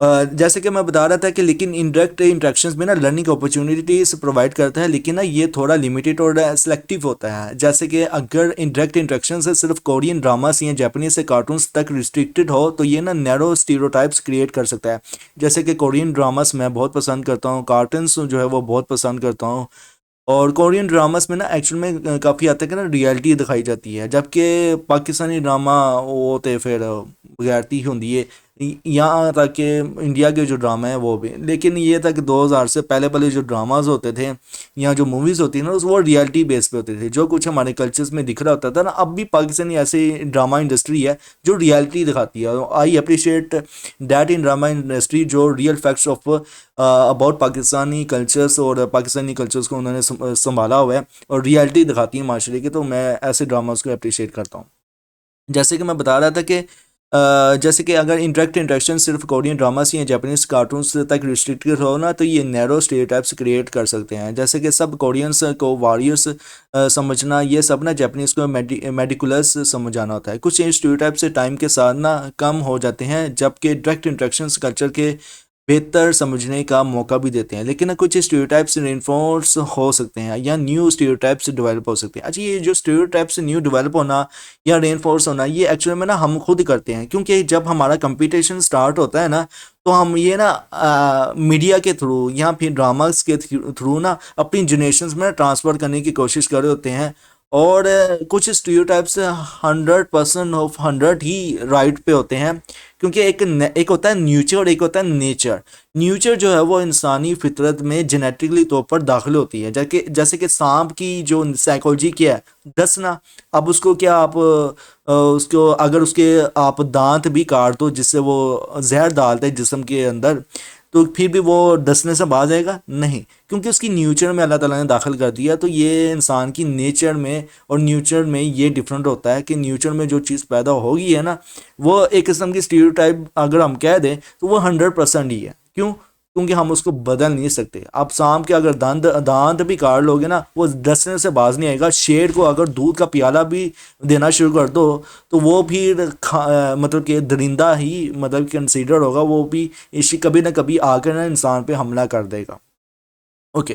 जैसे कि मैं बता रहा था कि लेकिन इंडायरेक्ट इंट्रैक्शंस में ना लर्निंग अपॉर्चुनिटीज प्रोवाइड करता है, लेकिन ना ये थोड़ा लिमिटेड और सेलेक्टिव होता है। जैसे कि अगर इंडायरेक्ट इंट्रैक्शंस सिर्फ कोरियन ड्रामास या जापानीज से कार्टून्स तक रिस्ट्रिक्टेड हो, तो ये ना नैरो स्टीरियोटाइप्स क्रिएट कर सकता है। जैसे कि कोरियन ड्रामास मैं बहुत पसंद करता हूँ, कार्टून्स जो है वो बहुत पसंद करता हूँ, और कोरियन ड्रामास में ना एक्चुअल में काफ़ी हद तक ना रियलिटी दिखाई जाती है, जबकि पाकिस्तानी ड्रामा वो तो फिर बगैरती होंगी है। यहाँ तक कि इंडिया के जो ड्रामा है वो भी, लेकिन ये था कि 2000 से पहले पहले जो ड्रामाज होते थे या जो मूवीज़ होती है ना, वो रियलिटी बेस पे होते थे। जो कुछ हमारे कल्चर्स में दिख रहा होता था ना, अब भी पाकिस्तानी ऐसी ड्रामा इंडस्ट्री है जो रियलिटी दिखाती है। I appreciate that in drama industry, जो real facts of about Pakistani cultures और पाकिस्तानी कल्चर्स को उन्होंने संभाला हुआ है और रियलिटी दिखाती है माशरे की, तो मैं ऐसे ड्रामास को अप्रिशिएट करता हूँ। जैसे कि मैं बता रहा था कि जैसे कि अगर इंटरेक्ट इंट्रैक्शन सिर्फ कोरियन ड्रामास या जापानीज कार्टून्स तक रिस्ट्रिक्टेड हो ना, तो ये नैरो स्टीरियोटाइप्स क्रिएट कर सकते हैं। जैसे कि सब कोरियंस को वॉरियर्स समझना, ये सब ना जापानीज को मेडिकुलस समझाना होता है। कुछ स्टीरियोटाइप से टाइम के साथ ना कम हो जाते हैं, जबकि डायरेक्ट इंट्रैक्शंस कल्चर के बेहतर समझने का मौका भी देते हैं। लेकिन कुछ स्टीरियोटाइप्स रेनफोर्स हो सकते हैं या न्यू स्टीरियोटाइप्स डेवलप हो सकते हैं। अच्छा, ये जो स्टीरियोटाइप्स न्यू डेवलप होना या रेनफोर्स होना, ये एक्चुअली में ना हम खुद करते हैं, क्योंकि जब हमारा कंपटीशन स्टार्ट होता है ना, तो हम ये ना मीडिया के थ्रू या फिर ड्रामास के थ्रू ना अपनी जनरेशन में ट्रांसफ़र करने की कोशिश कर रहे होते हैं। और कुछ स्टीरियोटाइप्स 100% ऑफ 100 ही राइट पे होते हैं, क्योंकि एक होता है न्यूचर और एक होता है नेचर। न्यूचर जो है वो इंसानी फितरत में जेनेटिकली तौर पर दाखिल होती है, जैसे कि सांप की जो साइकोलॉजी क्या है, डसना। अब उसको क्या आप उसको अगर उसके आप दांत भी काट दो जिससे वो जहर डालते हैं जिस्म के अंदर, तो फिर भी वो डसने से बाज आएगा नहीं, क्योंकि उसकी न्यूचर में अल्लाह ताला ने दाखिल कर दिया। तो ये इंसान की नेचर में और न्यूचर में ये डिफरेंट होता है कि न्यूचर में जो चीज़ पैदा होगी है ना, वो एक किस्म की स्टीरियोटाइप अगर हम कह दें तो वो 100% ही है। क्यों? क्योंकि हम उसको बदल नहीं सकते। आप सांप के अगर दांत दांत भी काट लोगे ना, वो डसने से बाज नहीं आएगा। शेर को अगर दूध का प्याला भी देना शुरू कर दो, तो वो फिर मतलब कि दरिंदा ही मतलब कंसीडर होगा, वो भी इसी कभी ना कभी आकर ना इंसान पे हमला कर देगा। ओके,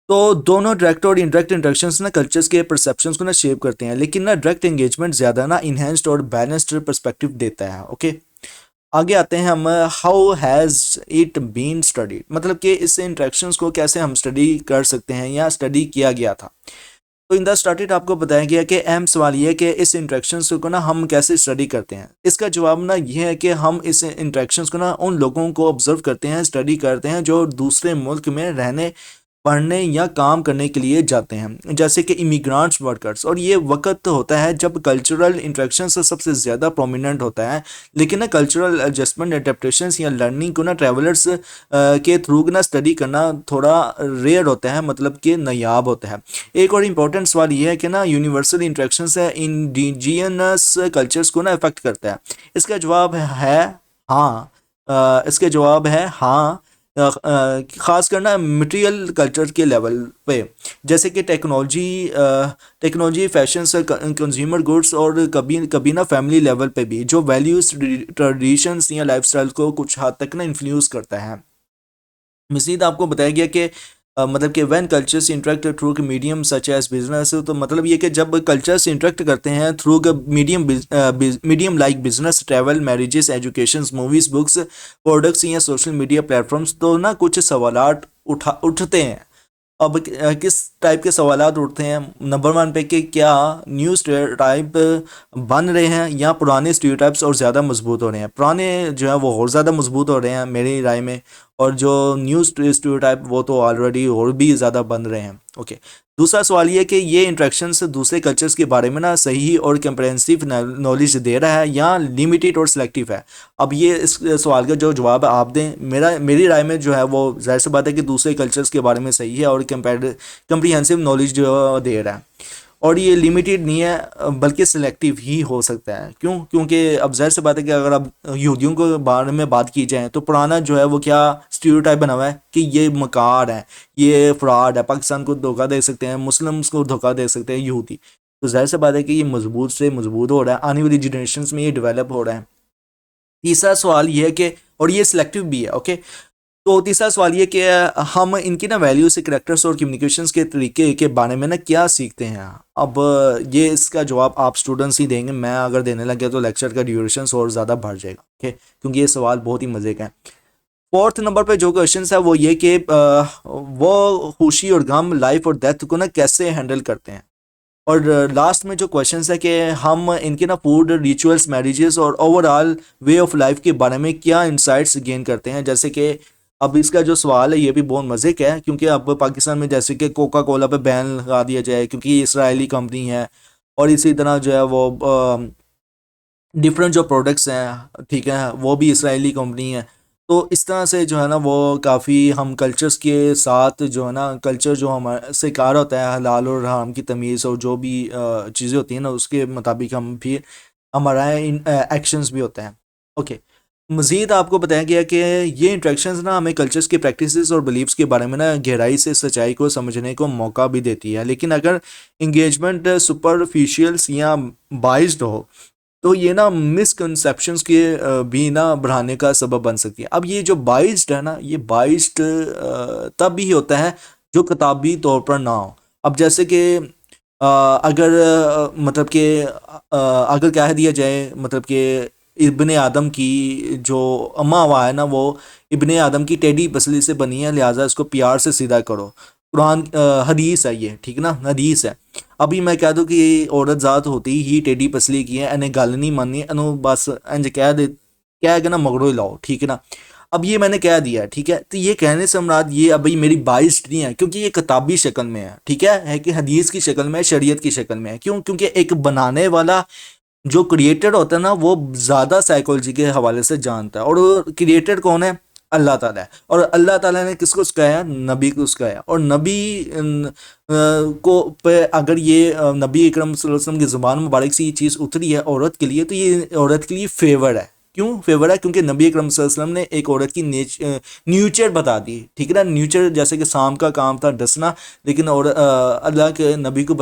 तो दोनों डायरेक्ट और इनडायरेक्ट इंटरेक्शंस ना कल्चर्स के परसेप्शंस को ना शेप करते हैं, लेकिन ना डायरेक्ट एंगेजमेंट ज़्यादा ना इन्हेंस्ड और बैलेंस्ड पर्सपेक्टिव देता है। ओके, आगे आते हैं हम, how has it been studied, मतलब कि इस इंट्रैक्शंस को कैसे हम स्टडी कर सकते हैं या स्टडी किया गया था। तो इन द स्टार्टेड आपको बताया गया कि अहम सवाल ये है कि इस इंट्रैक्शंस को ना हम कैसे स्टडी करते हैं। इसका जवाब ना ये है कि हम इस इंट्रैक्शंस को ना उन लोगों को ऑब्जर्व करते हैं, स्टडी करते हैं जो दूसरे मुल्क में रहने पढ़ने या काम करने के लिए जाते हैं, जैसे कि इमिग्रांट्स वर्कर्स। और ये वक्त होता है जब कल्चरल इंटरेक्शन से सबसे ज़्यादा प्रोमिनेंट होता है। लेकिन ना कल्चरल एडजस्टमेंट, एडेप्टेशंस या लर्निंग को ना ट्रैवलर्स के थ्रू ना स्टडी करना थोड़ा रेयर होता है, मतलब कि नायाब होता है। एक और इम्पोर्टेंट सवाल ये है कि ना यूनिवर्सल इंटरेक्शन है इंडिजिनस कल्चर्स को ना अफेक्ट करता है। इसका जवाब है हाँ। इसके जवाब है हाँ। ख़ास करना मटेरियल कल्चर के लेवल पे, जैसे कि टेक्नोलॉजी, फैशन, कंज्यूमर गुड्स, और कभी कभी ना फैमिली लेवल पे भी, जो वैल्यूज़, ट्रेडिशंस या लाइफस्टाइल को कुछ हद तक ना इन्फ्लुएंस करता है। मज़ीद आपको बताया गया कि मतलब कि when cultures interact through medium such as business, तो मतलब ये कि जब कल्चर्स इंटरेक्ट करते हैं through medium like business, travel, marriages, education, movies, books, products या सोशल मीडिया प्लेटफॉर्म्स, तो ना कुछ सवालात उठते हैं। अब किस टाइप के सवालात उठते हैं? नंबर वन पे कि क्या न्यू स्टीरियोटाइप बन रहे हैं या पुराने स्टीरियोटाइप्स और ज़्यादा मजबूत हो रहे हैं? पुराने जो है वो और ज़्यादा मजबूत हो रहे हैं मेरी राय में, और जो न्यू स्टीरियोटाइप वो तो ऑलरेडी और भी ज़्यादा बन रहे हैं। ओके। दूसरा सवाल ये कि ये इंट्रैक्शंस दूसरे कल्चर्स के बारे में ना सही और कंप्रहेंसिव नॉलेज दे रहा है या लिमिटेड और सिलेक्टिव है? अब ये इस सवाल का जो जवाब है आप दें। मेरी राय में जो है वो जाहिर सी बात है कि दूसरे कल्चर्स के बारे में सही है और कंप्रीहेंसिव नॉलेज जो है वो दे रहा है। और ये लिमिटेड नहीं है बल्कि सिलेक्टिव ही हो सकता है। क्यों? क्योंकि अब जाहिर सी बात है कि अगर अब यहूदियों के बारे में बात की जाए तो पुराना जो है वो क्या स्टीरियोटाइप बना हुआ है कि ये मकार है, ये फ्रॉड है, पाकिस्तान को धोखा दे सकते हैं, मुस्लिम्स को धोखा दे सकते हैं यहूदी। तो जाहिर सी बात है कि ये मजबूत से मजबूत हो रहा है, आने वाली जनरेशन में ये डेवलप हो रहा है। तीसरा सवाल ये है कि, और ये सिलेक्टिव भी है, ओके। तो तीसरा सवाल ये कि हम इनकी ना वैल्यू से, करेक्टर्स और कम्युनिकेशंस के तरीके के बारे में ना क्या सीखते हैं? अब ये इसका जवाब आप स्टूडेंट्स ही देंगे। मैं अगर देने लगे तो लेक्चर का ड्यूरेशन और ज़्यादा बढ़ जाएगा, ओके, क्योंकि ये सवाल बहुत ही मज़े का है। फोर्थ नंबर पे जो क्वेश्चन है वो ये कि वो खुशी और गम, लाइफ और डेथ को ना कैसे हैंडल करते हैं? और लास्ट में जो क्वेश्चन है कि हम इनके ना फूड, रिचुअल्स, मैरिजेस और ओवरऑल वे ऑफ लाइफ के बारे में क्या इंसाइट्स गेन करते हैं? जैसे कि अब इसका जो सवाल है ये भी बहुत मज़े का है, क्योंकि अब पाकिस्तान में जैसे कि कोका कोला पे बैन लगा दिया जाए क्योंकि ये इसराइली कंपनी है, और इसी तरह जो है वो डिफरेंट जो प्रोडक्ट्स हैं, ठीक है, वो भी इसराइली कंपनी है। तो इस तरह से जो है ना वो काफ़ी हम कल्चर्स के साथ जो है ना, कल्चर जो हमारे से कार होता है, हलाल और हराम की तमीज़ और जो भी चीज़ें होती हैं ना उसके मुताबिक हम फिर हमारा इन एक्शंस भी होते हैं। ओके। मज़ीद आपको बताया गया कि ये इंट्रैक्शंस ना हमें कल्चर्स के प्रैक्टिसेस और बिलीव्स के बारे में ना गहराई से सच्चाई को समझने को मौका भी देती है। लेकिन अगर इंगेजमेंट सुपरफिशियल्स या बाइज्ड हो तो ये ना मिसकंसेप्शंस के भी ना बढ़ाने का सबब बन सकती है। अब ये जो बाइज्ड है ना, ये बाइज्ड तब भी होता है जो किताबी तौर पर ना हो। अब जैसे कि अगर मतलब कि अगर कह दिया जाए मतलब कि इब्ने आदम की जो अम्मा हवा है ना वो इब्ने आदम की टेढ़ी पसली से बनी है, लिहाजा इसको प्यार से सीधा करो। कुरान हदीस है ये, ठीक ना, हदीस है। अभी मैं कह दूँ कि ये औरत ज़ात होती ही टेढ़ी पसली की है, इन्हें गल नहीं माननी, इन्हों बस इंज कह के ना मगड़ो ही लाओ, ठीक है ना। अब ये मैंने कह दिया, ठीक है, तो ये कहने से मुराद ये अभी मेरी बाइस नहीं है, क्योंकि ये किताबी शक्ल में ठीक है कि हदीस की शक्ल में, शरीयत की शक्ल में है। क्यों? क्योंकि एक बनाने वाला जो क्रिएटर होता है ना वो ज़्यादा साइकोलॉजी के हवाले से जानता है, और क्रिएटर कौन है? अल्लाह ताला है। और अल्लाह ताला ने किसको सिखाया? नबी को सिखाया। और नबी को पे अगर ये नबी अकरम सल्लल्लाहु अलैहि वसल्लम की ज़ुबान मुबारक से ये चीज़ उतरी है औरत के लिए, तो ये औरत के लिए फेवर है। क्यों फेवर है? क्योंकि नबी अकरम सल्लल्लाहु अलैहि वसल्लम ने एक औरत की न्यूचर बता दी, ठीक है ना। न्यूचर जैसे कि सांप का काम था डसना, लेकिन और अल्लाह के नबी को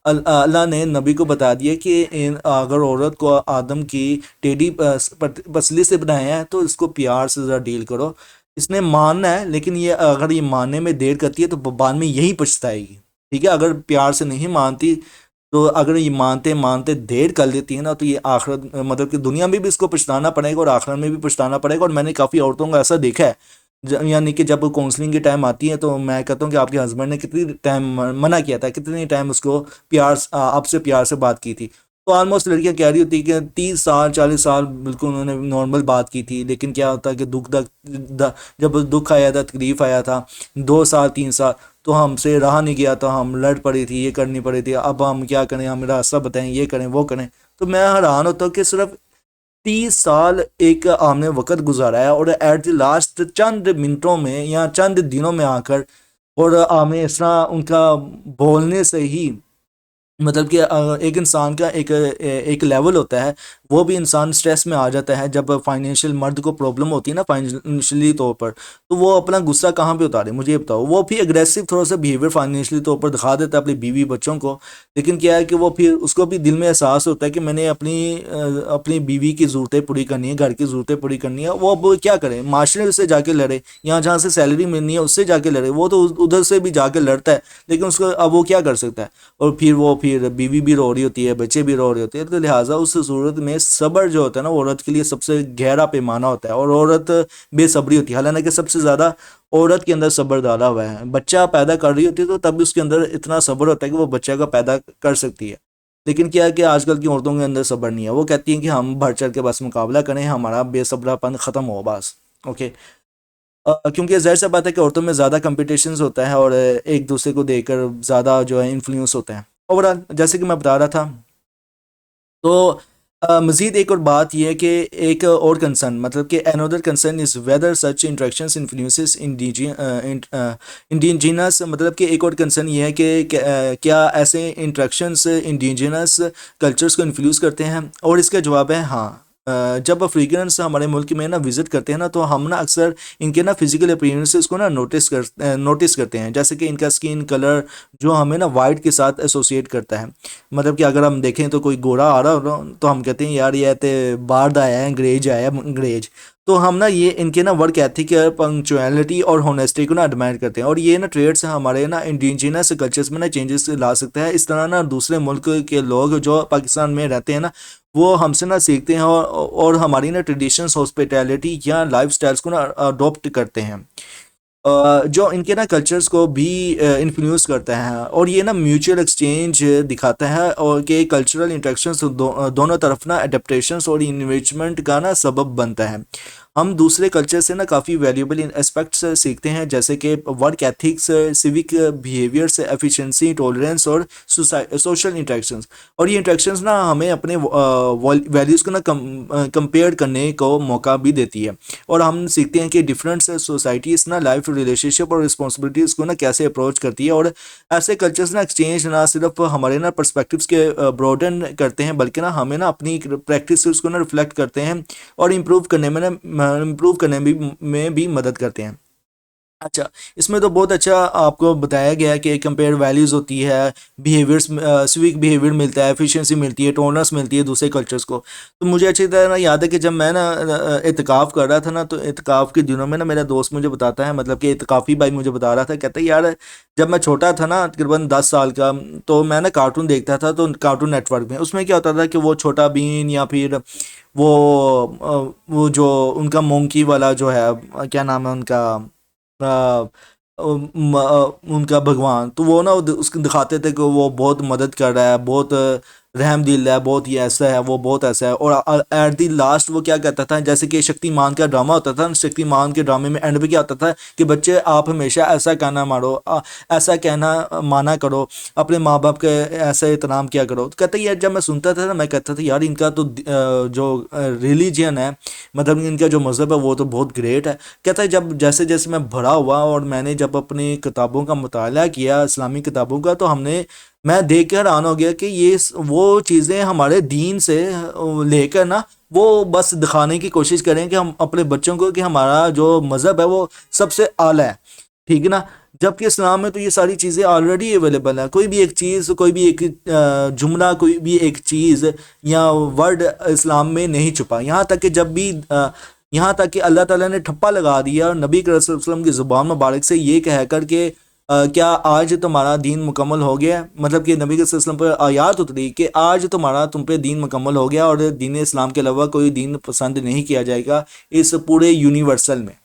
अल्लाह ने नबी को बता दिया कि अगर औरत को आदम की टेढ़ी पसली से बनाया है तो इसको प्यार से ज़रा डील करो। इसने मानना है, लेकिन ये अगर ये मानने में देर करती है तो बाद में यही पछताएगी, ठीक है। अगर प्यार से नहीं मानती, तो अगर ये मानते मानते देर कर लेती है ना, तो ये आखिरत मतलब कि दुनिया में भी इसको पछताना पड़ेगा और आखिरत में भी पछताना पड़ेगा। और मैंने काफ़ी औरतों को ऐसा देखा है, यानी कि जब काउंसलिंग की टाइम आती है तो मैं कहता हूँ कि आपके हस्बैंड ने कितनी टाइम मना किया था, कितनी टाइम उसको प्यार आपसे प्यार से बात की थी, तो ऑलमोस्ट लड़कियां कह रही होती कि 30 साल 40 साल बिल्कुल उन्होंने नॉर्मल बात की थी, लेकिन क्या होता है कि जब दुख आया था, तकलीफ आया था, 2 साल 3 साल, तो हमसे रहा नहीं गया, तो हम लड़ पड़ी थी, ये करनी पड़ी थी, अब हम क्या करें, हम रास्ता बताएं, ये करें वो करें। तो मैं हैरान होता हूँ कि सिर्फ 30 साल एक हमने वक्त गुजारा है, और एट द लास्ट चंद मिनटों में या चंद दिनों में आकर और हमें इस तरह उनका बोलने से ही, मतलब कि एक इंसान का एक लेवल होता है, वो भी इंसान स्ट्रेस में आ जाता है जब फाइनेंशियल मर्द को प्रॉब्लम होती है ना फाइनेंशियली तौर पर, तो वो अपना गुस्सा कहाँ पे उतारे, मुझे ये बताओ। वो भी एग्रेसिव थोड़ा सा बिहेवियर फाइनेंशियली तौर पर दिखा देता है अपनी बीवी बच्चों को, लेकिन क्या है कि वो फिर उसको भी दिल में एहसास होता है कि मैंने अपनी बीवी की ज़रूरतें पूरी करनी है, घर की ज़रूरतें पूरी करनी है। वो अब क्या करे, माशरे से जाके लड़े, यहाँ जहाँ से सैलरी मिलनी है उससे जाके लड़े, वो तो उधर से भी जाके लड़ता है, लेकिन उसको अब वो क्या कर सकता है। और फिर बीवी भी रो रही होती है, बच्चे भी रो रहे होते हैं, तो लिहाजा उस सूरत में सब्र जो होता है ना, वो औरत के लिए सबसे गहरा पैमाना होता है, और औरत बेसब्री होती है, हालांकि सबसे ज़्यादा औरत के अंदर सब्र डाला हुआ है। बच्चा पैदा कर रही होती है तो तब भी उसके अंदर इतना सब्र होता है कि वो बच्चा का पैदा कर सकती है, लेकिन क्या है कि आजकल की औरतों के अंदर सब्र नहीं है। वो कहती हैं कि हम बढ़ चढ़ के बस मुकाबला करें, हमारा बेसब्रापन ख़त्म हो बस। ओके। क्योंकि ज़ाहिर सा बात है कि औरतों में ज़्यादा कंपटीशन होता है, और एक दूसरे को देखकर ज़्यादा जो है इन्फ्लुएंस होते हैं। ओवरऑल जैसे कि मैं बता रहा था, तो मज़ीद एक और बात यह है कि एक और कंसर्न, मतलब कि another concern is whether such interactions influences indigenous, मतलब कि एक और कंसर्न ये है कि क्या ऐसे इंट्रैक्शंस इंडिजिनस कल्चर्स को इन्फ्लुएंस करते हैं, और इसका जवाब है हाँ। जब अफ्रीकन्स हमारे मुल्क में ना विज़िट करते हैं ना, तो हम ना अक्सर इनके ना फिजिकल अपीयरेंसेस को ना नोटिस करते हैं, जैसे कि इनका स्किन कलर जो हमें ना वाइट के साथ एसोसिएट करता है। मतलब कि अगर हम देखें तो कोई गोरा आ रहा हो ना, तो हम कहते हैं यार ये तो बाहर दा आया है, अंग्रेज आया है, अंग्रेज। तो हम ना ये इनके ना वर्क एथिक, पंक्चुअलिटी और होनेस्टी को ना एडमायर करते हैं, और ये ना ट्रेड्स हमारे ना इंडिजिनस कल्चर्स में ना चेंजेस ला सकता है। इस तरह ना दूसरे मुल्क के लोग जो पाकिस्तान में रहते हैं ना, वो हमसे ना सीखते हैं, और हमारी ना ट्रेडिशंस, हॉस्पिटैलिटी या लाइफ स्टाइल्स को ना अडोप्ट करते हैं, जो इनके ना कल्चर्स को भी इन्फ्लुएंस करता है। और ये ना म्यूचुअल एक्सचेंज दिखाता है, और कि कल्चरल इंटरेक्शंस दोनों तरफ ना अडेप्टेशंस और इन्वेस्टमेंट का ना सबब बनता है। हम दूसरे कल्चर से ना काफ़ी वैल्यूएबल एस्पेक्ट्स सीखते हैं, जैसे कि work ethics, civic behaviours, efficiency, tolerance और सोशल इंटरेक्शंस। और ये इंटरेक्शंस ना हमें अपने वैल्यूज़ को ना कंपेयर करने को मौका भी देती है, और हम सीखते हैं कि डिफरेंट सोसाइटीज़ ना लाइफ, रिलेशनशिप और रिस्पॉन्सिबिलिटीज़ को ना कैसे अप्रोच करती है। और ऐसे कल्चर्स ना एक्सचेंज ना सिर्फ हमारे ना पर्सपेक्टिव्स के ब्रॉडन करते हैं, बल्कि ना हमें ना अपनी प्रैक्टिस को ना रिफ्लेक्ट करते हैं, और इम्प्रूव करने में भी मदद करते हैं। अच्छा, इसमें तो बहुत अच्छा आपको बताया गया है कि कंपेयर वैल्यूज़ होती है, बिहेवियर्स, सिविक बिहेवियर मिलता है, एफिशिएंसी मिलती है, टोलरेंस मिलती है दूसरे कल्चर्स को। तो मुझे अच्छी तरह ना याद है कि जब मैं ना इत्तेकाफ़ कर रहा था ना, तो इत्तेकाफ़ के दिनों में ना मेरा दोस्त मुझे बताता है, मतलब कि इत्तेकाफ़ी भाई मुझे बता रहा था, कहता है यार जब मैं छोटा था ना, तकरीबन 10 साल का, तो मैं ना कार्टून देखता था, तो कार्टून नेटवर्क में उसमें क्या होता था कि वो छोटा बीन, या फिर वो जो उनका मोंकी वाला जो है, क्या नाम है उनका, अ, उनका भगवान, तो वो ना उसको दिखाते थे कि वो बहुत मदद कर रहा है, बहुत रहम दिल है, बहुत ये ऐसा है, वो बहुत ऐसा है। और एट दी लास्ट वो क्या कहता था, जैसे कि शक्तिमान का ड्रामा होता था, शक्तिमान के ड्रामे में एंड पे क्या होता था कि बच्चे आप हमेशा ऐसा कहना मारो, ऐसा कहना माना करो, अपने माँ बाप के ऐसा एहतराम किया करो। तो कहते यार जब मैं सुनता था ना, मैं कहता था यार इनका तो जो रिलीजियन है, मतलब इनका जो मज़हब है वो तो बहुत ग्रेट है। कहता है जब जैसे जैसे मैं बड़ा हुआ और मैंने जब अपनी किताबों का मुताला किया, इस्लामी किताबों का, तो मैं देख कर हैरान हो गया कि वो चीज़ें हमारे दीन से लेकर ना, वो बस दिखाने की कोशिश करें कि हम अपने बच्चों को कि हमारा जो मज़हब है वो सबसे आला है, ठीक है ना। जबकि इस्लाम में तो ये सारी चीज़ें ऑलरेडी अवेलेबल है। कोई भी एक चीज़, कोई भी एक जुमला, कोई भी एक चीज़ या वर्ड इस्लाम में नहीं छुपा। यहाँ तक कि अल्लाह ताला ने ठप्पा लगा दिया और नबी करीम सल्लल्लाहु अलैहि वसल्लम की ज़ुबान मुबारक से ये कह कर के क्या आज तुम्हारा दीन मुकम्मल हो गया, मतलब कि नबी के वसल्लम पर आयत उतरी कि आज तुम पे दीन मुकम्मल हो गया, और दीन इस्लाम के अलावा कोई दीन पसंद नहीं किया जाएगा इस पूरे यूनिवर्सल में।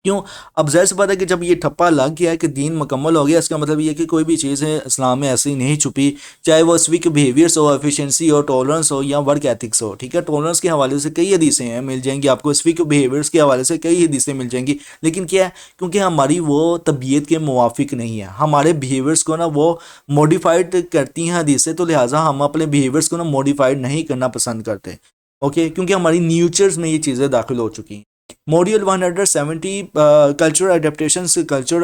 क्यों? अब ज़ाहिर सी बात है कि जब ये ठप्पा लग गया है कि दीन मुकम्मल हो गया, इसका मतलब ये है कि कोई भी चीज़ है इस्लाम में ऐसी नहीं छुपी, चाहे वो सिविक बिहेवियर्स हो, एफिशिएंसी हो, टॉलरेंस हो या वर्क एथिक्स हो, ठीक है? टॉलरेंस के हवाले से कई हदीसें हैं, मिल जाएंगी आपको, सिविक बिहेवियर्स के हवाले से कई हदीसें मिल जाएंगी, लेकिन क्या है, क्योंकि हमारी वो तबीयत के मुवाफिक नहीं है, हमारे बिहेवियर्स को ना वो मॉडिफाइड करती हैं हदीसें, तो लिहाजा हम अपने बिहेवियर्स को ना मॉडिफाइड नहीं करना पसंद करते, ओके? क्योंकि हमारी न्यूचर्स में ये चीज़ें दाखिल हो चुकी हैं। मॉड्यूल 170 कल्चरल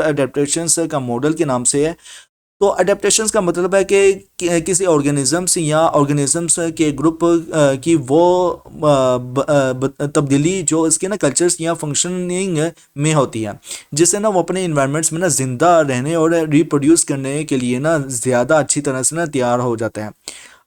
अडेप्टेशंस का मॉडल के नाम से है। तो अडेप्टेशंस का मतलब है किसी ऑर्गेनिजम्स या ऑर्गेनिजम्स के ग्रुप की वो तब्दीली जो इसके ना कल्चर्स या फंक्शनिंग में होती है, जिससे ना वो अपने इन्वायरमेंट्स में ना ज़िंदा रहने और रिप्रोड्यूस करने के लिए ना ज़्यादा अच्छी तरह से ना तैयार हो जाते हैं।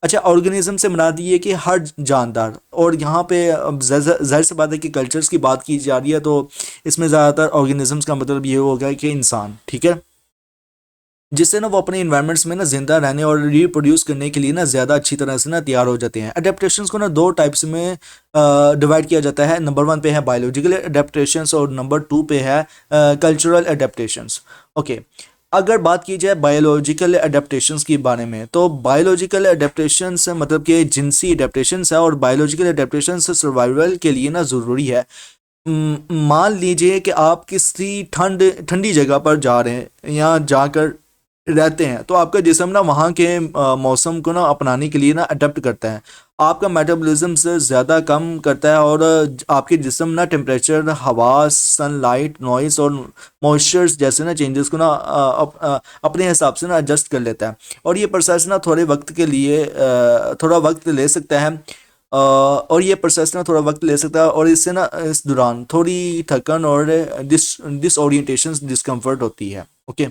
अच्छा, ऑर्गेनिज्म से मुराद ये कि हर जानदार, और यहाँ पे अब ज़ाहिर सी बात है कि कल्चर्स की बात की जा रही है, तो इसमें ज़्यादातर ऑर्गेनिजम्स का मतलब ये होगा कि इंसान, ठीक है? जिससे ना वो अपने इन्वायरमेंट्स में ना जिंदा रहने और रिप्रोड्यूस करने के लिए ना ज़्यादा अच्छी तरह से ना तैयार हो जाते हैं। अडेप्टेशंस को ना दो टाइप्स में डिवाइड किया जाता है। नंबर वन पे है बायोलॉजिकल अडेप्टेशंस और नंबर टू पे है कल्चरल अडेप्टेशंस। ओके, अगर बात की जाए बायोलॉजिकल अडेप्टेशंस के बारे में, तो बायोलॉजिकल अडेप्टेशंस मतलब कि जिनसी अडेप्टेशंस है, और बायोलॉजिकल अडेप्टेशंस सर्वाइवल के लिए ना ज़रूरी है। मान लीजिए कि आप किसी ठंडी जगह पर जा रहे हैं या जाकर रहते हैं, तो आपका जिस्म ना वहाँ के मौसम को ना अपनाने के लिए ना अडेप्ट करता है, आपका मेटाबॉलिज्म से ज़्यादा कम करता है, और आपके जिस्म ना टेम्परेचर, हवा, सनलाइट, नॉइस और मॉइस्चर्स जैसे ना चेंजेस को ना अपने हिसाब से ना एडजस्ट कर लेता है। और ये प्रोसेस ना थोड़े वक्त के लिए थोड़ा वक्त ले सकता है, और ये प्रोसेस ना थोड़ा वक्त ले सकता है, और इससे ना इस दौरान थोड़ी थकन और डिसओरिएंटेशन डिस्कम्फर्ट होती है, ओके?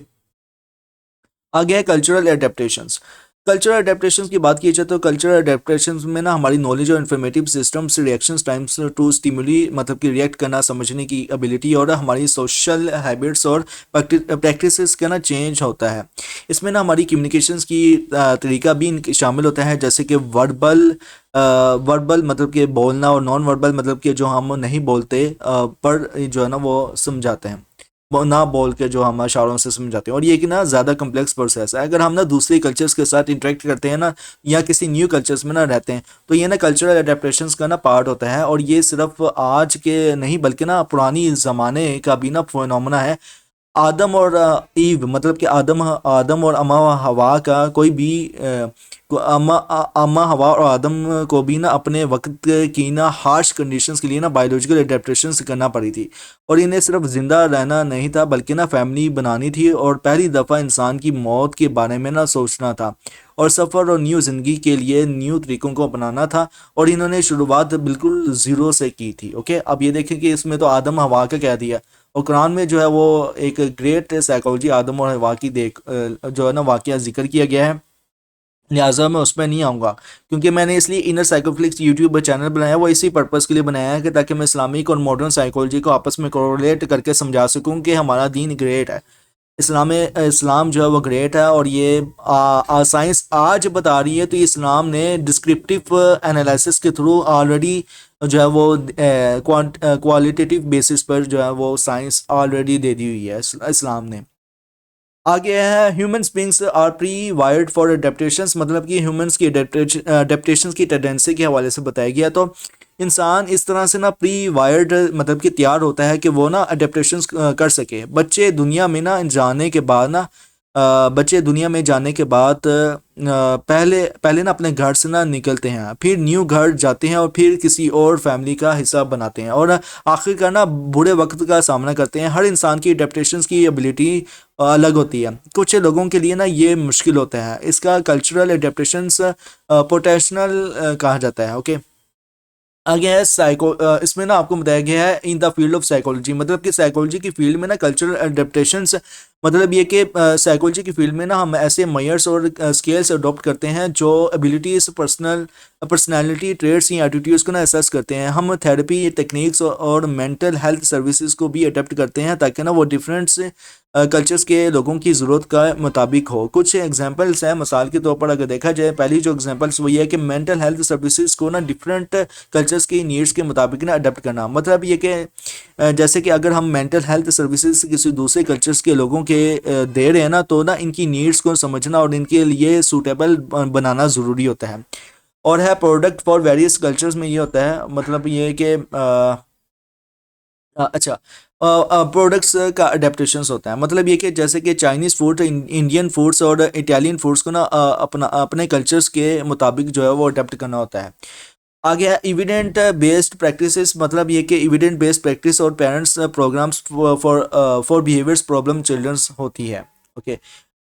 आगे है कल्चरल एडेप्टेशंस। कल्चरल एडेप्टेशंस की बात की जाए तो कल्चरल एडेप्टेशंस में ना हमारी नॉलेज और informative systems, reactions times to stimuli मतलब कि रिएक्ट करना, समझने की एबिलिटी, और हमारी सोशल हैबिट्स और प्रैक्टिसेस का ना चेंज होता है। इसमें ना हमारी कम्युनिकेशंस की तरीका भी शामिल होता है, जैसे कि वर्बल मतलब कि बोलना, और नॉन वर्बल मतलब कि जो हम नहीं बोलते पर जो है ना वो समझाते हैं, वो ना बोल के जो हम इशारों से समझाते हैं। और ये कि ना ज़्यादा कम्प्लेक्स प्रोसेस है। अगर हम ना दूसरे कल्चर्स के साथ इंटरेक्ट करते हैं ना, या किसी न्यू कल्चर्स में ना रहते हैं, तो ये ना कल्चरल अडेप्टेशंस का ना पार्ट होता है, और ये सिर्फ आज के नहीं बल्कि ना पुरानी ज़माने का भी ना फिनोमेना है। आदम और ईव मतलब कि आदम आदम और अम्मा हवा का कोई भी अम्मा हवा और आदम को भी ना अपने वक्त की ना हार्श कंडीशंस के लिए ना बायोलॉजिकल अडेप्टेशंस करना पड़ी थी, और इन्हें सिर्फ ज़िंदा रहना नहीं था बल्कि ना फैमिली बनानी थी, और पहली दफ़ा इंसान की मौत के बारे में ना सोचना था, और सफ़र और न्यू ज़िंदगी के लिए न्यू तरीक़ों को अपनाना था। और इन्होंने शुरुआत बिल्कुल ज़ीरो से की थी, ओके? अब ये देखें कि इसमें तो आदम हवा का कह दिया, और कुरान में जो है वो एक ग्रेट साइकोलॉजी आदम और हवा की जो है ना वाक़या ज़िक्र किया गया है, लिहाजा मैं उसमें नहीं आऊँगा, क्योंकि मैंने इसलिए इनर साइकोफ्लिक्स यूट्यूब चैनल बनाया, वो इसी पर्पज़ के लिए बनाया है कि ताकि मैं इस्लामिक और मॉडर्न साइकोलॉजी को आपस में कोरिलेट करके समझा सकूँ कि हमारा दीन ग्रेट है। इस्लाम जो है वो ग्रेट है, और ये साइंस आज बता रही है, तो इस्लाम ने डिस्क्रिप्टिव एनालिसिस के थ्रू ऑलरेडी जो है वो क्वालिटेटिव बेसिस पर जो है वो साइंस ऑलरेडी दे दी हुई है इस्लाम ने। आगे है humans beings are pre wired for adaptations, मतलब कि ह्यूमंस की अडेप्टेशंस की टेंडेंसी के हवाले से बताया गया। तो इंसान इस तरह से ना प्री वायर्ड मतलब कि तैयार होता है कि वो ना अडेप्टेशंस कर सके। बच्चे दुनिया में जाने के बाद पहले पहले ना अपने घर से ना निकलते हैं, फिर न्यू घर जाते हैं, और फिर किसी और फैमिली का हिस्सा बनाते हैं, और आखिरकार ना बुरे वक्त का सामना करते हैं। हर इंसान की अडेप्टेशंस की एबिलिटी अलग होती है। कुछ लोगों के लिए ना ये मुश्किल होता है। इसका कल्चरल अडेप्टेशंस पोटेंशियल कहा जाता है, ओके? आगे है इसमें ना आपको बताया गया है in the field of psychology, मतलब कि साइकोलॉजी की फील्ड में ना कल्चरल अडेप्टेशंस मतलब ये कि साइकोलॉजी की फील्ड में ना हम ऐसे मेयर्स और स्केल्स अडॉप्ट करते हैं जो एबिलिटीज़, पर्सनालिटी ट्रेट्स या एटीट्यूड्स को ना असेस करते हैं। हम थेरेपी टेक्निक्स और मेंटल हेल्थ सर्विसेज को भी अडेप्ट करते हैं, ताकि ना वो डिफरेंट कल्चर्स के लोगों की ज़रूरत का मुताबिक हो। कुछ एग्जांपल्स हैं, मिसाल के तौर पर अगर देखा जाए, पहली जो एग्जांपल्स वो ये है कि मेंटल हेल्थ सर्विसेज को ना डिफरेंट कल्चर्स की नीड्स के मुताबिक ना अडेप्ट करना। मतलब ये कि जैसे कि अगर हम मेंटल हेल्थ सर्विसेज किसी दूसरे कल्चर्स के लोगों के दे रहे हैं ना, तो ना इनकी नीड्स को समझना और इनके लिए सूटेबल बनाना ज़रूरी होता है। और है प्रोडक्ट फॉर वेरियस कल्चर्स में ये होता है, मतलब ये है कि अच्छा, प्रोडक्ट्स का अडेप्टेशंस होता है। मतलब ये कि जैसे कि चाइनीज़ फूड, इंडियन फूड्स और इटालियन फूड्स को ना अपने कल्चर्स के मुताबिक जो है वो अडेप्ट करना होता है। आगे है इविडेंट बेस्ड प्रैक्टिसेस। मतलब ये कि इविडेंट बेस्ड प्रैक्टिस और parents programs for behaviours problem childrens होती है। ओके,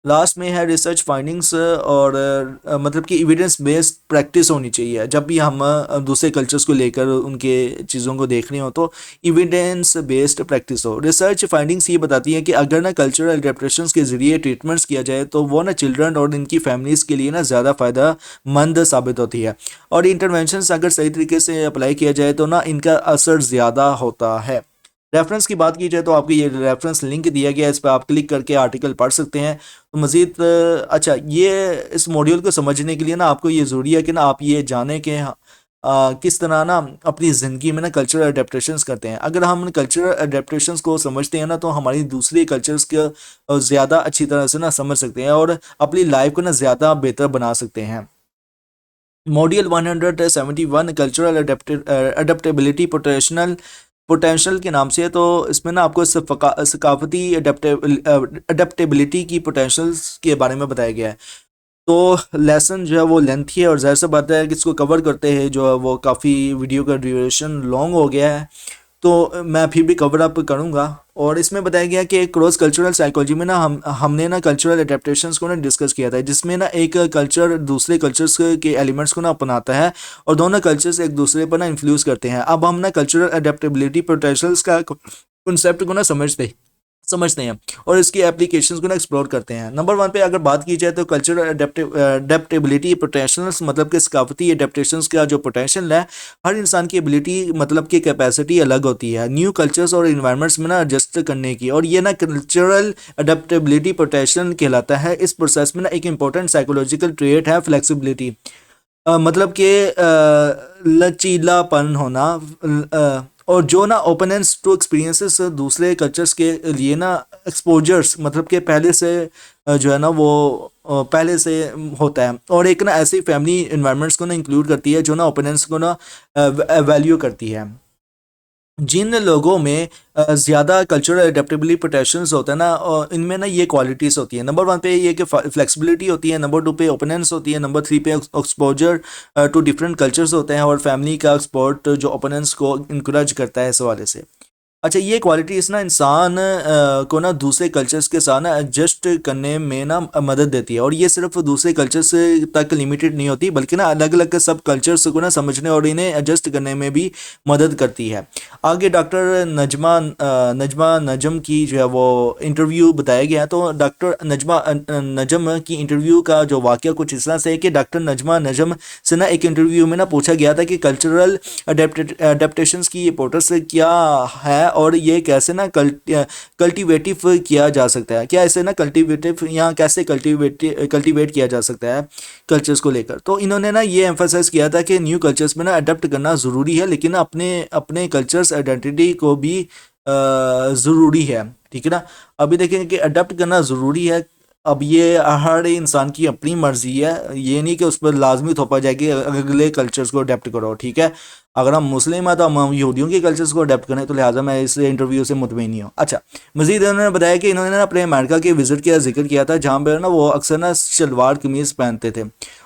लास्ट में है रिसर्च फाइंडिंग्स और मतलब कि एविडेंस बेस्ड प्रैक्टिस होनी चाहिए जब भी हम दूसरे कल्चर्स को लेकर उनके चीज़ों को देख रहे हो, तो एविडेंस बेस्ड प्रैक्टिस हो। रिसर्च फाइंडिंग्स ये बताती हैं कि अगर ना कल्चरल एडेप्टेशंस के ज़रिए ट्रीटमेंट्स किया जाए तो वो ना चिल्ड्रन और इनकी फैमिलीज़ के लिए ना ज़्यादा फ़ायदेमंद साबित होती है, और इंटरवेंशंस अगर सही तरीके से अप्लाई किया जाए तो ना इनका असर ज़्यादा होता है। रेफरेंस की बात की जाए तो आपको ये रेफरेंस लिंक दिया गया है, इस पर आप क्लिक करके आर्टिकल पढ़ सकते हैं। तो मज़ीद अच्छा, ये इस मॉड्यूल को समझने के लिए ना आपको ये ज़रूरी है कि ना आप ये जानें कि किस तरह ना अपनी ज़िंदगी में ना कल्चरल अडेप्टेशंस करते हैं। अगर हम कल्चरल अडेप्टेशंस को समझते हैं ना, तो हमारी दूसरे कल्चर्स के ज़्यादा अच्छी तरह से ना समझ सकते हैं और अपनी लाइफ को ना ज़्यादा बेहतर बना सकते हैं। मॉड्यूल 171 कल्चरल अडेप्टेबिलिटी पोटेंशियल के नाम से है। तो इसमें ना आपको सकाफती अडेप्टेबिलिटी की पोटेंशियल्स के बारे में बताया गया है। तो लेसन जो है वो लेंथी है और ज़ाहिर सा बात है कि इसको कवर करते हैं जो है वो काफ़ी वीडियो का ड्यूरेशन लॉन्ग हो गया है, तो मैं फिर भी कवर अप करूँगा। और इसमें बताया गया कि क्रॉस कल्चरल साइकोलॉजी में ना हमने ना कल्चरल एडेप्टेशंस को ना डिस्कस किया था, जिसमें ना एक कल्चर दूसरे कल्चर्स के एलिमेंट्स को ना अपनाता है और दोनों कल्चर्स एक दूसरे पर ना इन्फ्लुएंस करते हैं। अब हम ना कल्चरल एडेप्टेबिलिटी पोटेंशियल्स का कॉन्सेप्ट को ना समझते हैं और इसकी एप्लीकेशंस को ना एक्सप्लोर करते हैं। नंबर 1 पे अगर बात की जाए तो कल्चरल अडेप्टेबिलिटी पोटेंशियल्स, मतलब कि सकाफती अडेप्टेशंस का जो पोटेंशियल है, हर इंसान की एबिलिटी मतलब कि कैपेसिटी अलग होती है न्यू कल्चर्स और इन्वायरमेंट्स में ना एडजस्ट करने की, और ये ना कल्चरल अडेप्टेबिलिटी पोटेंशियल कहलाता है। इस प्रोसेस में ना एक इंपॉर्टेंट साइकोलॉजिकल ट्रेट है फ्लेक्सिबिलिटी, मतलब कि लचीलापन होना, और जो ना ओपननेस टू एक्सपीरियंसेस दूसरे कल्चर्स के लिए ना एक्सपोजर्स, मतलब कि पहले से जो है ना वो पहले से होता है, और एक ना ऐसी फैमिली इन्वायरमेंट्स को ना इंक्लूड करती है जो ना ओपननेस को ना वैल्यू करती है। जिन लोगों में ज़्यादा कल्चरल अडेप्टेबिलिटी पोटेंशियल्स होता है ना, और इनमें ना ये क्वालिटीज़ होती हैं। नंबर 1 पे ये कि फ्लेक्सिबिलिटी होती है, नंबर 2 पे ओपनेंस होती है, नंबर 3 पे एक्सपोजर टू डिफरेंट कल्चर्स होते हैं, और फैमिली का एक्सपोर्ट जो ओपनेंस को इंकरेज करता है इस हवाले से। अच्छा, ये क्वालिटीज़ ना इंसान को ना दूसरे कल्चर्स के साथ ना एडजस्ट करने में ना मदद देती है, और ये सिर्फ दूसरे कल्चर्स तक लिमिटेड नहीं होती, बल्कि ना अलग अलग सब कल्चर्स को ना समझने और इन्हें एडजस्ट करने में भी मदद करती है। आगे डॉक्टर नजमा नजम की जो है वो इंटरव्यू बताया गया है। तो डॉक्टर नजमा नजम की इंटरव्यू का जो वाक़या कुछ इस तरह से है कि डॉक्टर नजमा नजम से ना एक इंटरव्यू में ना पूछा गया था कि कल्चरल अडेप्टेशंस की इंपॉर्टेंस क्या है और ये कैसे ना कल्टीवेटिव किया जा सकता है, क्या इसे ना कल्टीवेटिव या कैसे कल्टीवेट किया जा सकता है कल्चर्स को लेकर। तो इन्होंने ना ये एम्फसाइज किया था कि न्यू कल्चर्स में ना अडेप्ट करना ज़रूरी है, लेकिन अपने अपने कल्चर्स आइडेंटिटी को भी ज़रूरी है। ठीक है ना, अभी देखें कि अडेप्ट करना ज़रूरी है। अब ये हर इंसान की अपनी मर्जी है, ये नहीं कि उस पर लाजमी थोपा जाए कि अगले कल्चर्स को अडेप्ट करो। ठीक है, अगर हम मुस्लिम हैं तो हम यहूदियों के कल्चर्स को अडेप्ट करें, तो लिहाजा मैं इस इंटरव्यू से मुतमईन नहीं हूँ। अच्छा, मजीद उन्होंने बताया कि इन्होंने ना अपने अमेरिका के विजिट का जिक्र किया था, जहाँ पर ना वो अक्सर ना शलवार कमीज़ पहनते थे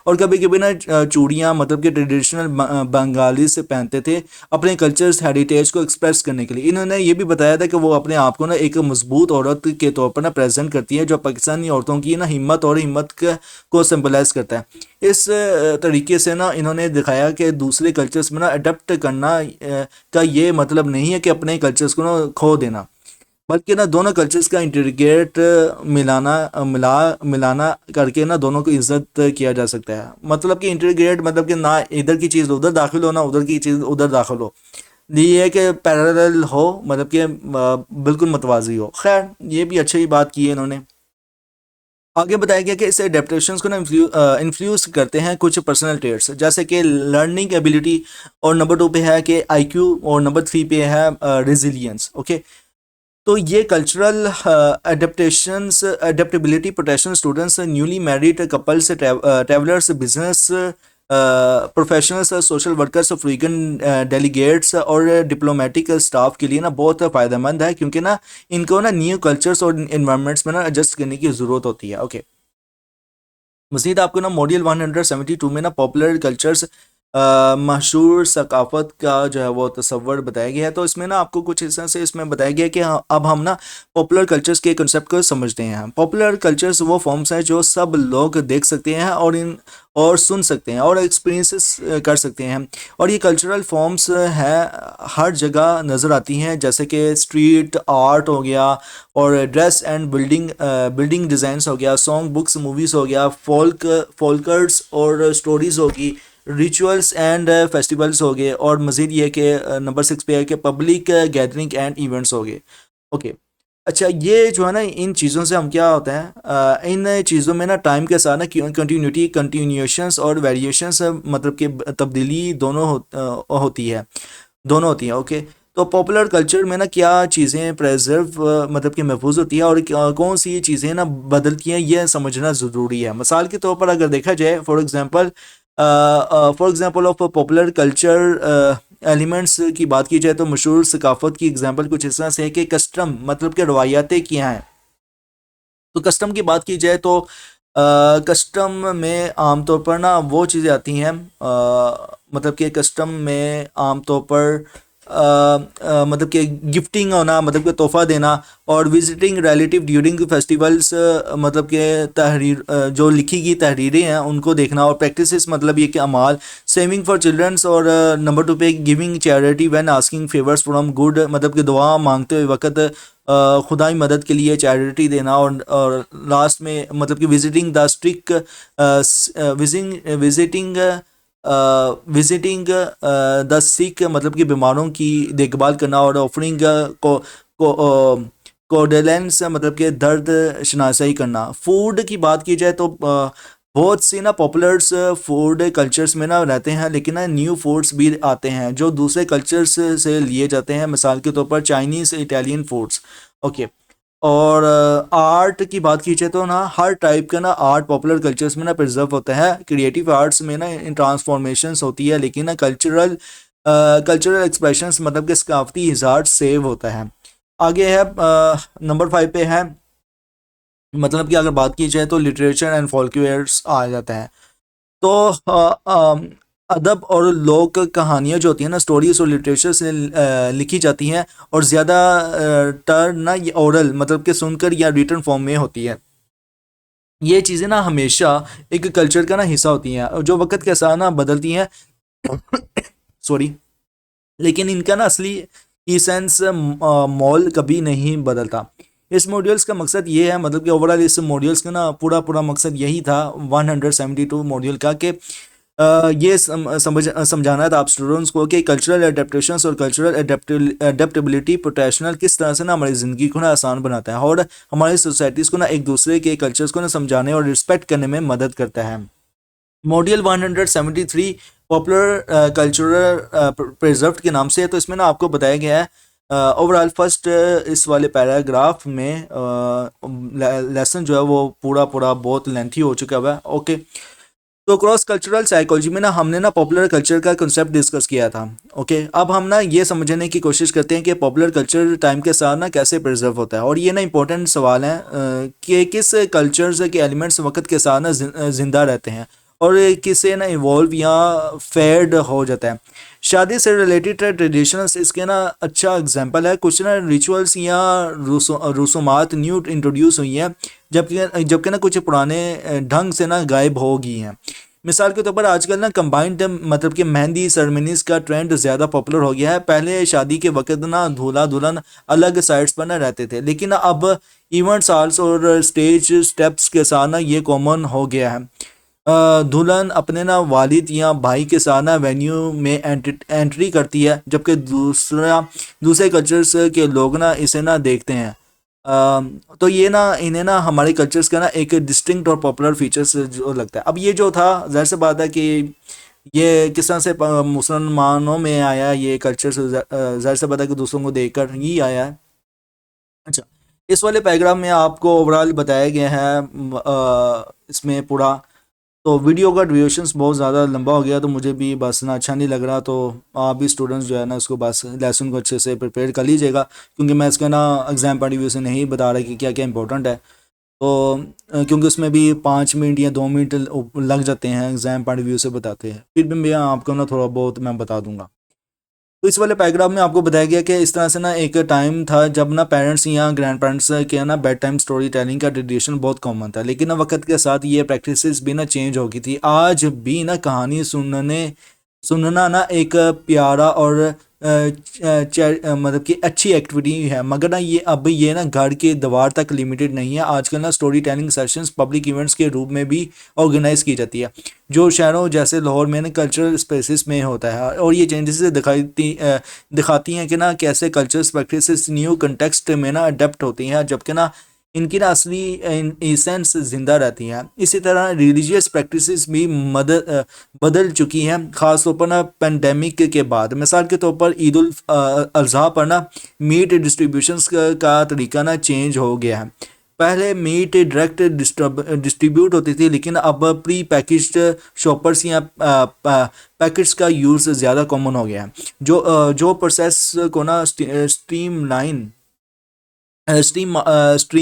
और कभी कभी ना चूड़ियाँ, मतलब कि ट्रेडिशनल बंगाली से पहनते थे अपने कल्चर्स हेरिटेज को एक्सप्रेस करने के लिए। इन्होंने ये भी बताया था कि वो अपने आप को ना एक मजबूत औरत के तौर पर ना प्रेजेंट करती है, जो पाकिस्तानी औरतों की ना हिम्मत को सिंबलाइज करता है। इस तरीके से ना इन्होंने दिखाया कि दूसरे कल्चर्स में ना अडेप्ट करना का ये मतलब नहीं है कि अपने कल्चर्स को ना खो देना, बल्कि ना दोनों कल्चर्स का इंटीग्रेट मिलाना करके ना दोनों को इज्जत किया जा सकता है। मतलब कि इंटीग्रेट मतलब कि ना इधर की चीज़ उधर दाखिल हो, ना उधर की चीज़ उधर दाखिल हो। ये है कि पैरेलल हो, मतलब कि बिल्कुल मतवाजी हो। खैर ये भी अच्छी बात की है इन्होंने। आगे बताया गया कि इस एडेप्टेशंस को ना इन्फ्लुएंस करते हैं कुछ पर्सनल ट्रेट्स, जैसे कि लर्निंग एबिलिटी, और नंबर 2 पे है कि आईक्यू, और नंबर 3 पे है रेजिलियंस। ओके, तो ये cultural adaptations, adaptability protection students, newly married couples, travellers, business professionals, social workers, frequent delegates और डिप्लोमेटिक स्टाफ के लिए ना बहुत फ़ायदेमंद है, क्योंकि ना इनको ना न्यू कल्चर्स और इन्वायरमेंट्स में ना एडजस्ट करने की ज़रूरत होती है। ओके, मज़ीद आपको ना मॉड्यूल 172 में ना पॉपुलर कल्चर्स, मशहूर सकाफ़त का जो है वो तस्वर बताया गया है। तो इसमें ना आपको कुछ इस तरह से इसमें बताया गया है कि अब हम ना पॉपुलर कल्चर्स के कंसेप्ट को समझते हैं। पॉपुलर कल्चर्स वो फॉर्म्स हैं जो सब लोग देख सकते हैं और इन और सुन सकते हैं और एक्सपीरियंसेस कर सकते हैं, और ये कल्चरल फॉर्म्स हैं हर जगह नज़र आती हैं, जैसे कि स्ट्रीट आर्ट हो गया, और ड्रेस एंड बिल्डिंग डिज़ाइंस हो गया, सॉन्ग बुक्स मूवीज़ हो गया, फोल्कर्स और स्टोरीज़ होगी, रिचुअल्स एंड फेस्टिवल्स हो गए, और मज़ीद ये कि नंबर 6 पे है कि पब्लिक गैदरिंग एंड इवेंट्स हो गए। ओके, अच्छा ये जो है ना इन चीज़ों से हम क्या होता है, इन चीज़ों में ना टाइम के साथ ना कंटिन्यूशंस और वेरिएशंस, मतलब कि तब्दीली दोनों होती है, दोनों होती हैं। ओके, तो पॉपुलर कल्चर में ना क्या चीज़ें प्रेजर्व, मतलब कि महफूज होती है, और कौन सी चीज़ें ना बदलती हैं, ये समझना ज़रूरी है। मिसाल के तौर पर अगर देखा जाए, for example of popular culture elements की बात की जाए, तो मशहूर सकाफत की एग्जांपल कुछ इस तरह से है कि कस्टम, मतलब कि रवायातें क्या हैं। तो कस्टम की बात की जाए तो कस्टम में आमतौर पर ना वो चीज़ें आती हैं, मतलब कि कस्टम में आमतौर पर मतलब कि गिफ्टिंग होना, मतलब कि तोहफा देना, और विजिटिंग रिलेटिव ड्यूरिंग फेस्टिवल्स, मतलब कि तहरीर, जो लिखी गई तहरीरें हैं उनको देखना, और प्रैक्टिसेस मतलब ये कि अमाल, सेविंग फॉर चिल्ड्रंस, और नंबर 2 पे giving charity when asking favours from good, मतलब कि दुआ मांगते हुए वक्त खुदाई मदद के लिए चैरिटी देना, और लास्ट में मतलब कि visiting the strict, visiting visiting the sick, मतलब कि बीमारों की देखभाल करना, और ऑफरिंग को कोडेलेंस, मतलब कि दर्द शनासाई करना। फूड की बात की जाए तो बहुत सी ना पॉपुलर्स फूड कल्चर्स में ना रहते हैं, लेकिन ना न्यू फूड्स भी आते हैं जो दूसरे कल्चर्स से लिए जाते हैं, मिसाल के तौर पर चाइनीज़, इटालियन फूड्स। ओके, और आर्ट की बात की जाए तो ना हर टाइप का ना आर्ट पॉपुलर कल्चर्स में ना प्रिजर्व होता है। क्रिएटिव आर्ट्स में ना ट्रांसफॉर्मेशंस होती है, लेकिन ना कल्चरल एक्सप्रेशंस, मतलब कि सकाफती इजहार सेव होता है। आगे है नंबर 5 पे है, मतलब कि अगर बात की जाए तो लिटरेचर एंड फोल्कलोर्स आ जाता है। तो अदब और लोक कहानियाँ जो होती हैं ना, स्टोरीज और लिटरेचर से लिखी जाती हैं, और ज़्यादा टर्न ना ये ओरल, मतलब कि सुनकर या रिटर्न फॉर्म में होती है। ये चीज़ें ना हमेशा एक कल्चर का ना हिस्सा होती हैं, और जो वक्त के साथ ना बदलती हैं। सॉरी, लेकिन इनका ना असली इसेंस मॉल कभी नहीं बदलता। इस मॉड्यूल्स का मकसद ये है, मतलब कि ओवरऑल इस मॉड्यूल्स का ना पूरा पूरा मकसद यही था 172 मॉड्यूल का, कि ये समझाना था आप स्टूडेंट्स को कि कल्चरल एडेप्टेशंस और कल्चरल एडेप्टेबिलिटी प्रोटेक्शनल किस तरह से ना हमारी ज़िंदगी को ना आसान बनाता है, और हमारी सोसाइटीज़ को ना एक दूसरे के कल्चर्स को ना समझाने और रिस्पेक्ट करने में मदद करता है। मॉड्यूल 173 पॉपुलर कल्चरल प्रिजर्व के नाम से है। तो इसमें ना आपको बताया गया है ओवरऑल फर्स्ट इस वाले पैराग्राफ में लेसन जो है वो पूरा पूरा बहुत लेंथी हो चुका हुआ है। ओके, तो क्रॉस कल्चरल साइकोलॉजी में ना हमने ना पॉपुलर कल्चर का कंसेप्ट डिस्कस किया था। ओके, अब हम ना ये समझने की कोशिश करते हैं कि पॉपुलर कल्चर टाइम के साथ ना कैसे प्रिजर्व होता है, और ये ना इंपॉर्टेंट सवाल है कि किस कल्चर्स के एलिमेंट्स वक्त के साथ ना जिंदा रहते हैं, और किसे ना इवॉल्व या फेड हो जाता है। शादी से रिलेटेड ट्रेडिशंस इसके ना अच्छा एग्जांपल है। कुछ ना रिचुअल्स या रसूमात न्यू इंट्रोड्यूस हुई हैं, जबकि जबकि ना कुछ पुराने ढंग से ना गायब हो गई हैं। मिसाल के तौर पर आजकल ना कंबाइंड, मतलब कि मेहंदी सेरेमनीज का ट्रेंड ज़्यादा पॉपुलर हो गया है। पहले शादी के वक्त ना दूल्हा दुल्हन अलग साइड्स पर ना रहते थे, लेकिन अब इवेंट साल्स और स्टेज स्टेप्स के साथ ना ये कॉमन हो गया है। दुल्हन अपने ना वालिद या भाई के साथ ना वेन्यू में एंट्री करती है, जबकि दूसरे कल्चर्स के लोग ना इसे ना देखते हैं। तो ये ना इन्हें ना हमारे कल्चर्स का ना एक डिस्टिंक्ट और पॉपुलर फीचर्स जो लगता है। अब ये जो था, जाहिर सी बात है कि ये किस तरह से मुसलमानों में आया ये कल्चर, जाहिर सी बात है कि दूसरों को देखकर ही आया है। अच्छा, इस वाले पैराग्राफ में आपको ओवरऑल बताया गया है इसमें पूरा। तो वीडियो का ड्यूरेशंस बहुत ज़्यादा लंबा हो गया, तो मुझे भी बस ना अच्छा नहीं लग रहा। तो आप भी स्टूडेंट्स जो है ना इसको बस लेसन को अच्छे से प्रिपेयर कर लीजिएगा, क्योंकि मैं इसका ना एग्ज़ाम पॉइंट ऑफ व्यू से नहीं बता रहा कि क्या क्या इंपॉर्टेंट है। तो क्योंकि उसमें भी 5 मिनट या 2 मिनट लग जाते हैं एग्ज़ाम पॉइंट ऑफ व्यू से बताते हैं, फिर भी मैं आपको ना थोड़ा बहुत मैं बता दूंगा। तो इस वाले पैराग्राफ में आपको बताया गया कि इस तरह से ना एक टाइम था जब ना पेरेंट्स या ग्रैंड पेरेंट्स के ना बेड टाइम स्टोरी टेलिंग का ट्रेडिशन बहुत कॉमन था, लेकिन ना वक्त के साथ ये प्रैक्टिसेस भी ना चेंज हो गई थी। आज भी ना कहानी सुनना ना एक प्यारा और मतलब कि अच्छी एक्टिविटी है, मगर ना ये अब ये ना घर के दीवार तक लिमिटेड नहीं है। आजकल ना story telling sessions public events के रूप में भी ऑर्गेनाइज की जाती है, जो शहरों जैसे लाहौर में ना कल्चरल स्पेसिस में होता है। और ये चेंजेस दिखाती हैं कि ना कैसे कल्चरल प्रैक्टिसेस न्यू कंटेक्स्ट में ना अडेप्ट होती हैं, जबकि ना इनकी ना असली एसेंस जिंदा रहती हैं। इसी तरह रिलीजियस प्रैक्टिसेस भी बदल चुकी हैं, खास तौर पर ना पेंडेमिक के बाद। मिसाल के तौर पर ईद उल अजहा पर ना मीट डिस्ट्रीब्यूशंस का तरीका ना चेंज हो गया है। पहले मीट डायरेक्ट डिस्ट्रीब्यूट होती थी, लेकिन अब प्री पैकेज्ड शॉपर्स या पैकेट्स का यूज़ ज़्यादा कॉमन हो गया है, जो प्रोसेस को ना stream stream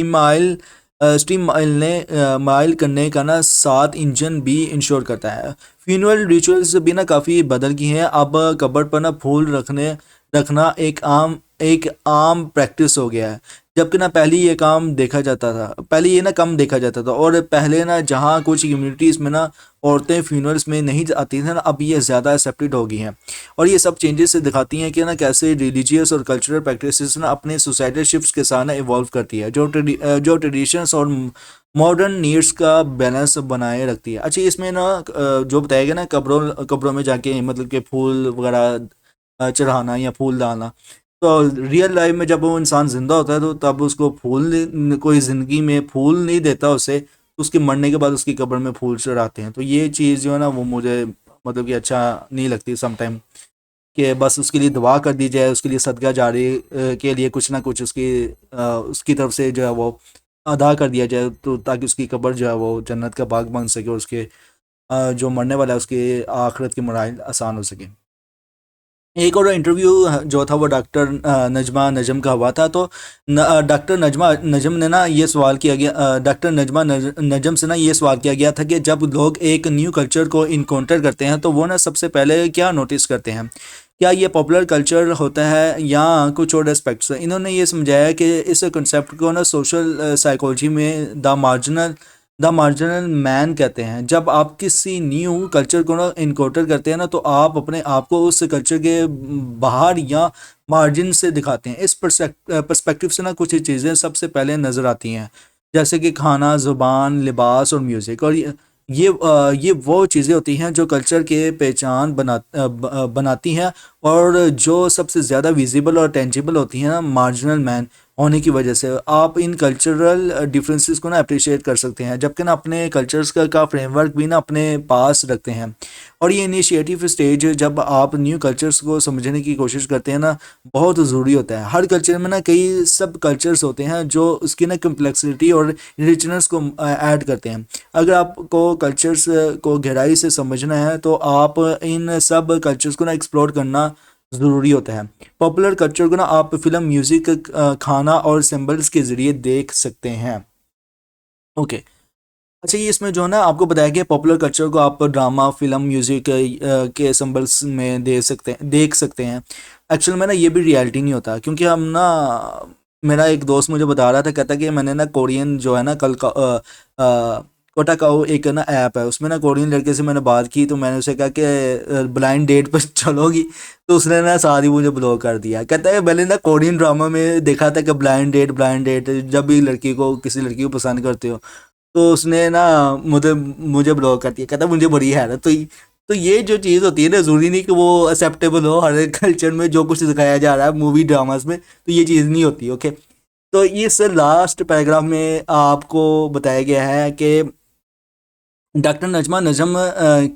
mile stream mile ने माइल करने का ना साथ इंजन भी इंश्योर करता है। फ्यूनरल रिचुअल्स भी ना काफ़ी बदल गई हैं। अब कबर पर ना फूल रखना एक आम प्रैक्टिस हो गया है, जबकि ना पहले ये ना कम देखा जाता था। और पहले ना जहाँ कुछ कम्युनिटीज़ में ना औरतें फ्यूनरल्स में नहीं आती थी ना, अब ये ज़्यादा एक्सेप्टेड हो गई हैं। और ये सब चेंजेस से दिखाती हैं कि ना कैसे रिलीजियस और कल्चरल प्रैक्टिसेस ना अपने सोसाइटल शिफ्ट्स के साथ ना इवॉल्व करती है, जो ट्रेडिशंस और मॉडर्न नीड्स का बैलेंस बनाए रखती है। अच्छा, इसमें ना जो बताया गया ना कब्रों में जाके मतलब कि फूल वगैरह चढ़ाना या फूल डालना, तो रियल लाइफ में जब वो इंसान जिंदा होता है तो तब उसको कोई ज़िंदगी में फूल नहीं देता उसे, तो उसके मरने के बाद उसकी कब्र में फूल चढ़ाते हैं। तो ये चीज़ जो है ना वो मुझे मतलब कि अच्छा नहीं लगती समटाइम, कि बस उसके लिए दुआ कर दी जाए, उसके लिए सदका जारी के लिए कुछ ना कुछ उसकी तरफ से जो है वो अदा कर दिया जाए, तो ताकि उसकी कब्र जो है वो जन्नत का बाग बन सके और उसके जो मरने वाला है उसके आखिरत के मराहिल आसान हो सके। एक और इंटरव्यू जो था वो डॉक्टर नजमा नजम का हुआ था। तो डॉक्टर नजमा नजम ने ना ये सवाल किया गया डॉक्टर नजम से ना ये सवाल किया गया था कि जब लोग एक न्यू कल्चर को इनकाउंटर करते हैं तो वो ना सबसे पहले क्या नोटिस करते हैं, क्या ये पॉपुलर कल्चर होता है या कुछ और एस्पेक्ट्स। इन्होंने ये समझाया कि इस कंसेप्ट को ना सोशल साइकोलॉजी में द मार्जिनल मैन कहते हैं। जब आप किसी न्यू कल्चर को ना इनकोटर करते हैं ना, तो आप अपने आप को उस कल्चर के बाहर या मार्जिन से दिखाते हैं। इस पर्सपेक्टिव से ना कुछ चीज़ें सबसे पहले नज़र आती हैं, जैसे कि खाना, ज़ुबान, लिबास और म्यूज़िक। और ये वो चीज़ें होती हैं जो कल्चर के पहचान बनाती हैं, और जो सबसे ज़्यादा विजिबल और टेंजिबल होती हैं ना मार्जिनल मैन होने की वजह से। आप इन कल्चरल डिफरेंसेस को ना अप्रिशिएट कर सकते हैं, जबकि ना अपने कल्चर्स का फ्रेमवर्क भी ना अपने पास रखते हैं। और ये इनिशिएटिव स्टेज जब आप न्यू कल्चर्स को समझने की कोशिश करते हैं ना, बहुत ज़रूरी होता है। हर कल्चर में ना कई सब कल्चर्स होते हैं जो उसकी ना कम्प्लेक्सिटी और रिचनेस को ऐड करते हैं। अगर आपको कल्चर्स को गहराई से समझना है तो आप इन सब कल्चर्स को ना एक्सप्लोर करना ज़रूरी होता है। पॉपुलर कल्चर को ना आप फिल्म, म्यूज़िक, खाना और सिंबल्स के ज़रिए देख सकते हैं। ओके। अच्छा, ये इसमें जो है ना आपको बताया गया पॉपुलर कल्चर को आप ड्रामा, फिल्म, म्यूज़िक के सिंबल्स में देख सकते हैं। एक्चुअल में ना ये भी रियलिटी नहीं होता, क्योंकि हम ना मेरा एक दोस्त मुझे बता रहा था, कहता कि मैंने ना कोरियन जो है ना कोटाकाओ एक ना ऐप है, उसमें ना कोरियन लड़के से मैंने बात की, तो मैंने उसे कहा कि ब्लाइंड डेट पर चलोगी, तो उसने ना साथ ही मुझे ब्लॉक कर दिया। कहता है मैंने ना कोरियन ड्रामा में देखा था कि ब्लाइंड डेट जब भी लड़की को किसी लड़की को पसंद करते हो तो उसने ना मुझे मुझे ब्लॉक कर दिया, कहता मुझे बड़ी हैरत। तो ये जो चीज़ होती है ना, ज़रूरी नहीं कि वो एक्सेप्टेबल हो हर एक कल्चर में, जो कुछ दिखाया जा रहा है मूवी ड्रामास में, तो ये चीज़ नहीं होती। ओके, तो इस लास्ट पैराग्राफ में आपको बताया गया है कि डॉक्टर नजमा नजम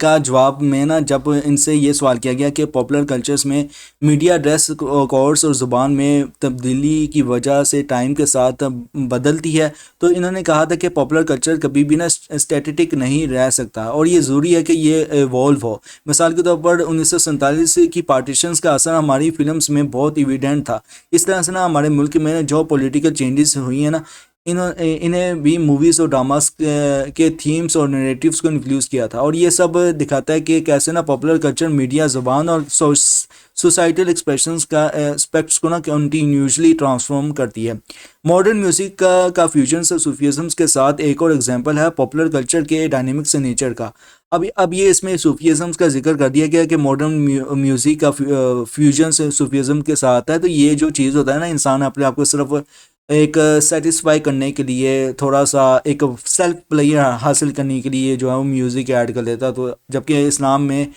का जवाब में ना, जब इनसे ये सवाल किया गया कि पॉपुलर कल्चर्स में मीडिया ड्रेस कोड्स और ज़ुबान में तब्दीली की वजह से टाइम के साथ बदलती है, तो इन्होंने कहा था कि पॉपुलर कल्चर कभी भी ना स्टैटिक नहीं रह सकता और ये ज़रूरी है कि ये इवॉल्व हो। मिसाल के तौर पर 1947 की पार्टीशंस का असर हमारी फिल्म्स में बहुत इविडेंट था। इस तरह से ना हमारे मुल्क में जो पॉलिटिकल चेंजेस हुई हैं ना, इन्हें भी मूवीज़ और ड्रामास के थीम्स और नरेटिव्स को इन्फ्लुएंस किया था। और ये सब दिखाता है कि कैसे ना पॉपुलर कल्चर मीडिया ज़बान और सोसाइटल एक्सप्रेशंस का एस्पेक्ट्स को ना कंटिन्यूसली ट्रांसफॉर्म करती है। मॉडर्न म्यूज़िक का फ्यूजन से सूफिज़म्स के साथ एक और एग्जांपल है पॉपुलर कल्चर के डायनेमिक्स नेचर का। अब ये इसमें सूफिज़म्स का जिक्र कर दिया गया कि मॉडर्न म्यूज़िक का फ्यूजन से सूफिज़म के साथ है। तो ये जो चीज़ होता है ना, इंसान अपने आप को सिर्फ एक सेटिस्फाई करने के लिए, थोड़ा सा एक सेल्फ प्लेयर हासिल करने के लिए जो है वो म्यूज़िक ऐड कर लेता है। तो जबकि इस्लाम में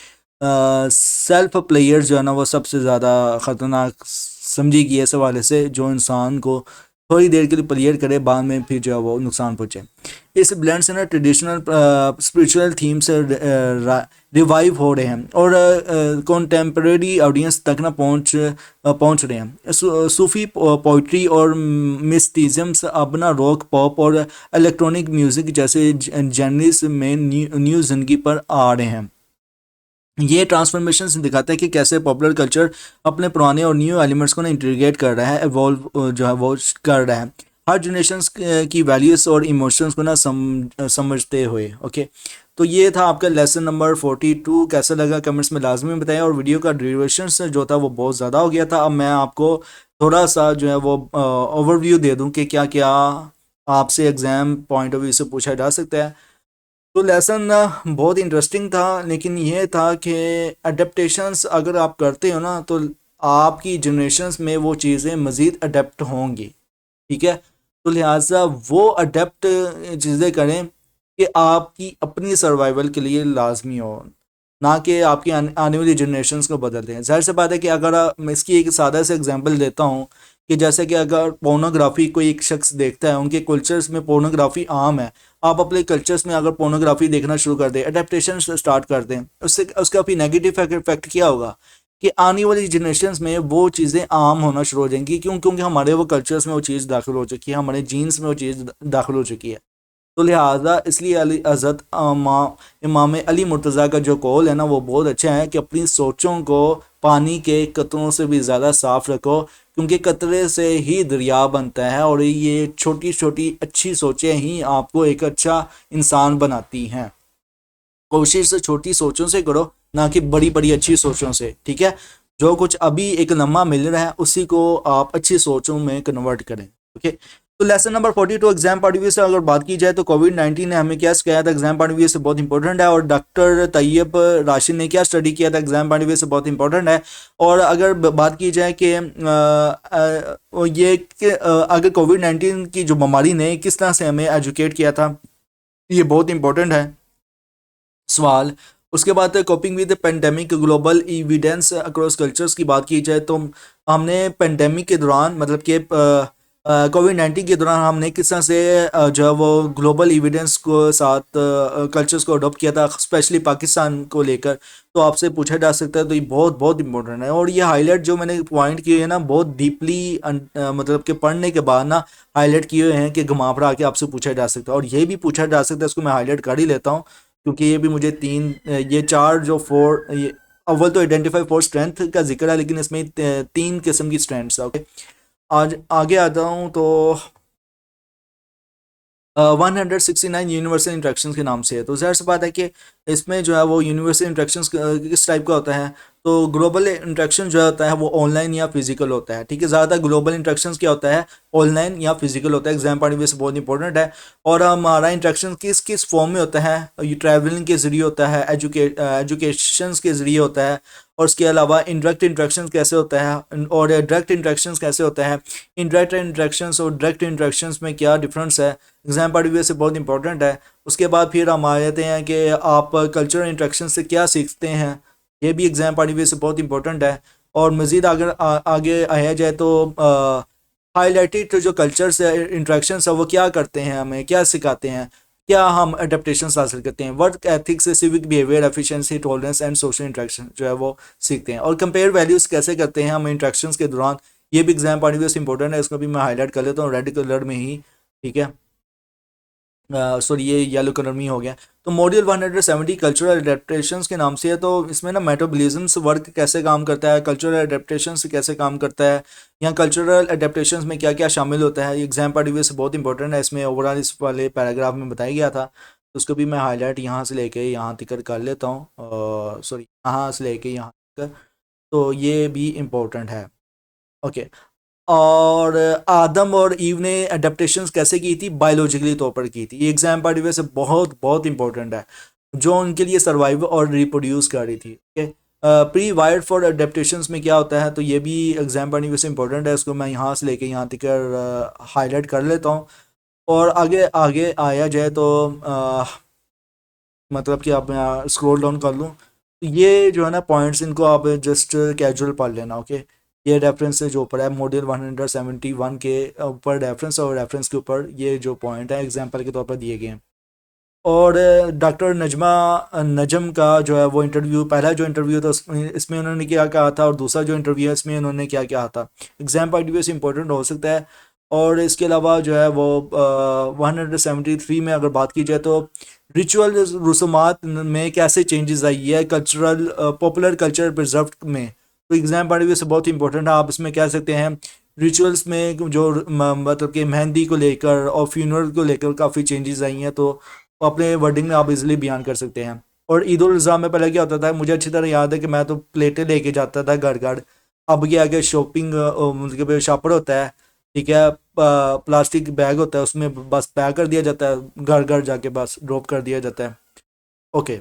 सेल्फ प्लेयर जो है ना वो सबसे ज़्यादा ख़तरनाक समझी गई है इस हवाले से, जो इंसान को थोड़ी देर के लिए प्लेयर करे, बाद में फिर जो है वो नुकसान पहुँचे। इस ब्लेंड से ना ट्रेडिशनल स्पिरिचुअल थीम्स रिवाइव हो रहे हैं और कॉन्टेम्प्रेरी ऑडियंस तक ना पहुंच रहे हैं। सूफी पोइट्री और मिस्टिज़म्स अब ना रॉक, पॉप और इलेक्ट्रॉनिक म्यूज़िक जैसे जर्नल्स में न्यू जिंदगी पर आ रहे हैं। ये ट्रांसफॉर्मेशन दिखाता है कि कैसे पॉपुलर कल्चर अपने पुराने और न्यू एलिमेंट्स को ना इंटीग्रेट कर रहा है, एवॉल्व जो है वो कर रहा है, हर जनरेशन की वैल्यूज़ और इमोशंस को ना समझते हुए। ओके, तो ये था आपका लेसन नंबर 42। कैसा लगा कमेंट्स में लाजमी बताएं, और वीडियो का ड्यूरेशन जो था वो बहुत ज़्यादा हो गया था। अब मैं आपको थोड़ा सा जो है वो ओवरव्यू दे दूं कि क्या क्या आपसे एग्ज़ाम पॉइंट ऑफ व्यू से पूछा जा सकता है। तो लेसन बहुत इंटरेस्टिंग था, लेकिन ये था कि अडेप्टेशंस अगर आप करते हो ना, तो आपकी जनरेशन्स में वो चीज़ें मज़ीद अडेप्ट होंगी। ठीक है, तो लिहाजा वो अडेप्ट चीज़ें करें कि आपकी अपनी सर्वाइवल के लिए लाजमी हो, ना कि आपकी आने वाली जनरेशन्स को बदल दें। ज़ाहिर सी बात है कि अगर मैं इसकी एक सादा से एग्जांपल देता हूँ कि जैसे कि अगर पोर्नोग्राफी कोई एक शख्स देखता है, उनके कल्चर्स में पोर्नोग्राफी आम है, आप अपने कल्चर्स में अगर पोर्नोग्राफी देखना शुरू कर दें, अडेप्टेशन स्टार्ट कर दें, उससे उसका भी नेगेटिव इफेक्ट क्या होगा कि आने वाली जनरेशन्स में वो चीज़ें आम होना शुरू हो जाएंगी। क्योंकि हमारे वो कल्चर्स में वो चीज़ दाखिल हो चुकी है, हमारे जीन्स में वो चीज़ दाखिल हो चुकी है। तो लिहाजा इसलिए अली हज़रत इमाम अली मुर्तज़ा का जो कौल है ना, वो बहुत अच्छा है कि अपनी सोचों को पानी के कतरों से भी ज़्यादा साफ़ रखो, क्योंकि कतरे से ही दरिया बनता है, और ये छोटी छोटी अच्छी सोचें ही आपको एक अच्छा इंसान बनाती हैं। कोशिश से छोटी सोचों से करो, ना कि बड़ी बड़ी अच्छी सोचों से। ठीक है, जो कुछ अभी एक लम्हा मिल रहा है उसी को आप अच्छी सोचों में कन्वर्ट करें। ओके, तो lesson number 42 exam point of view से अगर बात की जाए तो कोविड-19 ने हमें क्या सिखाया था एग्जाम पॉइंट ऑफ व्यू से बहुत इंपॉर्टेंट है, और डॉक्टर तैयब राशिद ने क्या स्टडी किया था एग्जाम पॉइंट ऑफ व्यू से बहुत इंपॉर्टेंट है। और अगर बात की जाए कि अगर कोविड-19 की जो बीमारी ने किस तरह से हमें एजुकेट किया था, ये बहुत इंपॉर्टेंट है सवाल। उसके बाद coping with pandemic global evidence across cultures की बात की जाए तो हमने पेंडेमिक के दौरान, मतलब कि कोविड-19 के दौरान हमने किस तरह से जो है वो ग्लोबल एविडेंस को साथ कल्चर्स को अडॉप्ट किया था, स्पेशली पाकिस्तान को लेकर। तो आपसे पूछा जा सकता है, तो ये बहुत बहुत इंपॉर्टेंट है। और ये हाईलाइट जो मैंने पॉइंट किए हैं ना, बहुत डीपली मतलब कि पढ़ने के बाद ना हाईलाइट किए हुए हैं कि घुमा फिरा के आपसे पूछा जा सकता है। और ये भी पूछा जा सकता है, इसको मैं हाईलाइट कर ही लेता हूँ, क्योंकि ये भी मुझे ये चार जो फोर, ये अव्वल तो आइडेंटिफाई फोर स्ट्रेंथ का जिक्र है, लेकिन इसमें तीन किस्म की स्ट्रेंथ्स है। ओके, आज आगे आता हूँ तो 169 यूनिवर्सल इंट्रैक्शंस के नाम से है। तो ज़ाहिर सी बात है कि इसमें जो है वो यूनिवर्सल इंट्रैक्शंस किस टाइप का होता है, तो ग्लोबल इंट्रैक्शन जो होता है वो ऑनलाइन या फिजिकल होता है, ठीक है। ज़्यादातर ग्लोबल इंट्रैक्शन क्या होता है, ऑनलाइन या फिजिकल होता है, एग्जाम पॉइंट ऑफ व्यू से बहुत इंपॉर्टेंट है। और हमारा इंट्रैक्शन किस किस फॉर्म में होता है, ये ट्रैवलिंग के ज़रिए होता है, एजुकेशन के ज़रिए होता है, और उसके अलावा इनडायरेक्ट इंट्रैक्शन कैसे होता है और डायरेक्ट इंट्रैक्शन कैसे होता है। इनडायरेक्ट इंट्रैक्शन और डायरेक्ट इंट्रैक्शन में क्या डिफरेंस है, एग्जाम पॉइंट ऑफ व्यू से बहुत इंपॉर्टेंट है। उसके बाद फिर हम आ जाते हैं कि आप कल्चरल इंट्रैक्शन से क्या सीखते हैं, ये भी एग्जाम पॉइंट ऑफ व्यू से बहुत इंपॉर्टेंट है। और मज़ीद अगर आगे आया जाए तो हाईलाइटेड जो कल्चर्स है, इंट्रैक्शंस है, वो क्या करते हैं, हमें क्या सिखाते हैं, क्या हम अडेप्टेशन हासिल करते हैं, work ethics, civic behaviour, efficiency, tolerance and social interaction जो है वो सीखते हैं। और कंपेयर वैल्यूज़ कैसे करते हैं हम इंट्रैक्शंस के दौरान, ये भी एग्जाम पॉइंट ऑफ व्यू से इंपॉर्टेंट है। इसको भी मैं हाईलाइट कर लेता हूँ रेड कलर में ही, ठीक है। सॉरी, ये येलो कलर में ही हो गया। तो मॉड्यूल 170 कल्चरल अडेप्टेशंस के नाम से है। तो इसमें ना मेटाबॉलिज्म्स वर्क कैसे काम करता है, कल्चरल अडेप्टेशंस कैसे काम करता है, यहाँ कल्चरल अडेप्टेशंस में क्या क्या शामिल होता है, ये एग्जाम पॉइंट ऑफ व्यू से बहुत इंपॉर्टेंट है। इसमें ओवरऑल इस वाले पैराग्राफ में बताया गया था, तो उसको भी मैं हाईलाइट यहाँ से लेके यहाँ तक कर लेता हूँ, सॉरी यहाँ से लेके यहाँ तक, तो ये भी इम्पोर्टेंट है। ओके। और आदम और ईव ने अडेप्टेशंस कैसे की थी, बायोलॉजिकली तौर पर की थी। ये एग्जाम पॉइंट ऑफ व्यू से बहुत बहुत इंपॉर्टेंट है, जो उनके लिए सर्वाइव और रिप्रोड्यूस कर रही थी, okay. Pre wired for adaptations में क्या होता है, तो ये भी एग्जाम पॉइंट ऑफ व्यू से इंपॉर्टेंट है। इसको मैं यहाँ से लेके यहाँ तक हाईलाइट कर लेता हूँ। और आगे आगे आया जाए तो मतलब कि आप मैं स्क्रॉल डाउन कर लूँ, तो ये जो है ना पॉइंट्स, इनको आप जस्ट कैजुअल पढ़ लेना, ओके। ये रेफरेंस से जो ऊपर है मॉड्यूल 171 के ऊपर रेफरेंस, और रेफरेंस के ऊपर ये जो पॉइंट है एग्जांपल के तौर पर दिए गए हैं। और डॉक्टर नजमा नजम का जो है वो इंटरव्यू, पहला जो इंटरव्यू था इसमें उन्होंने क्या कहा था, और दूसरा जो इंटरव्यू है इसमें उन्होंने क्या कहा था, एग्जाम पॉइंट ऑफ व्यू से इंपॉर्टेंट हो सकता है। और इसके अलावा जो है वो 173 में अगर बात की जाए तो रिचुअल रसूमात में कैसे चेंजेस आई है कल्चरल पॉपुलर कल्चर प्रिजर्व में, तो एग्जाम पॉइंट ऑफ व्यू से बहुत इंपॉर्टेंट है। आप इसमें कह सकते हैं रिचुअल्स में जो मतलब कि मेहंदी को लेकर और फ्यूनरल को लेकर काफ़ी चेंजेस आई हैं, तो अपने वर्डिंग में आप इजीली बयान कर सकते हैं। और ईद उल अज़हा में पहले क्या होता था, मुझे अच्छी तरह याद है कि मैं तो प्लेटें लेके जाता था घर घर। अब क्या आगे शॉपिंग मतलब शॉपर होता है, ठीक है, प्लास्टिक बैग होता है, उसमें बस पैक कर दिया जाता है, घर घर जाके बस ड्रॉप कर दिया जाता है, ओके।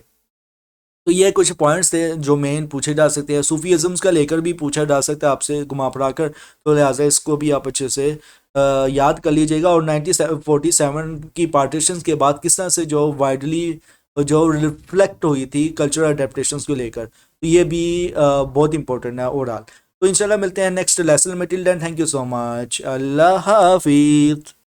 तो ये कुछ पॉइंट्स थे जो मेन पूछे जा सकते हैं। सूफीज़म्स का लेकर भी पूछा जा सकता है आपसे घुमा फिरा कर, तो लिहाजा इसको भी आप अच्छे से याद कर लीजिएगा। और 1947 की पार्टीशन के बाद किस तरह से जो वाइडली जो रिफ्लेक्ट हुई थी कल्चरल अडेप्टेशंस को लेकर, तो ये भी बहुत इंपॉर्टेंट है ओवरऑल। तो इंशाल्लाह मिलते हैं नेक्स्ट लेसन में। Till then thank you so much, अल्लाह हाफिज़।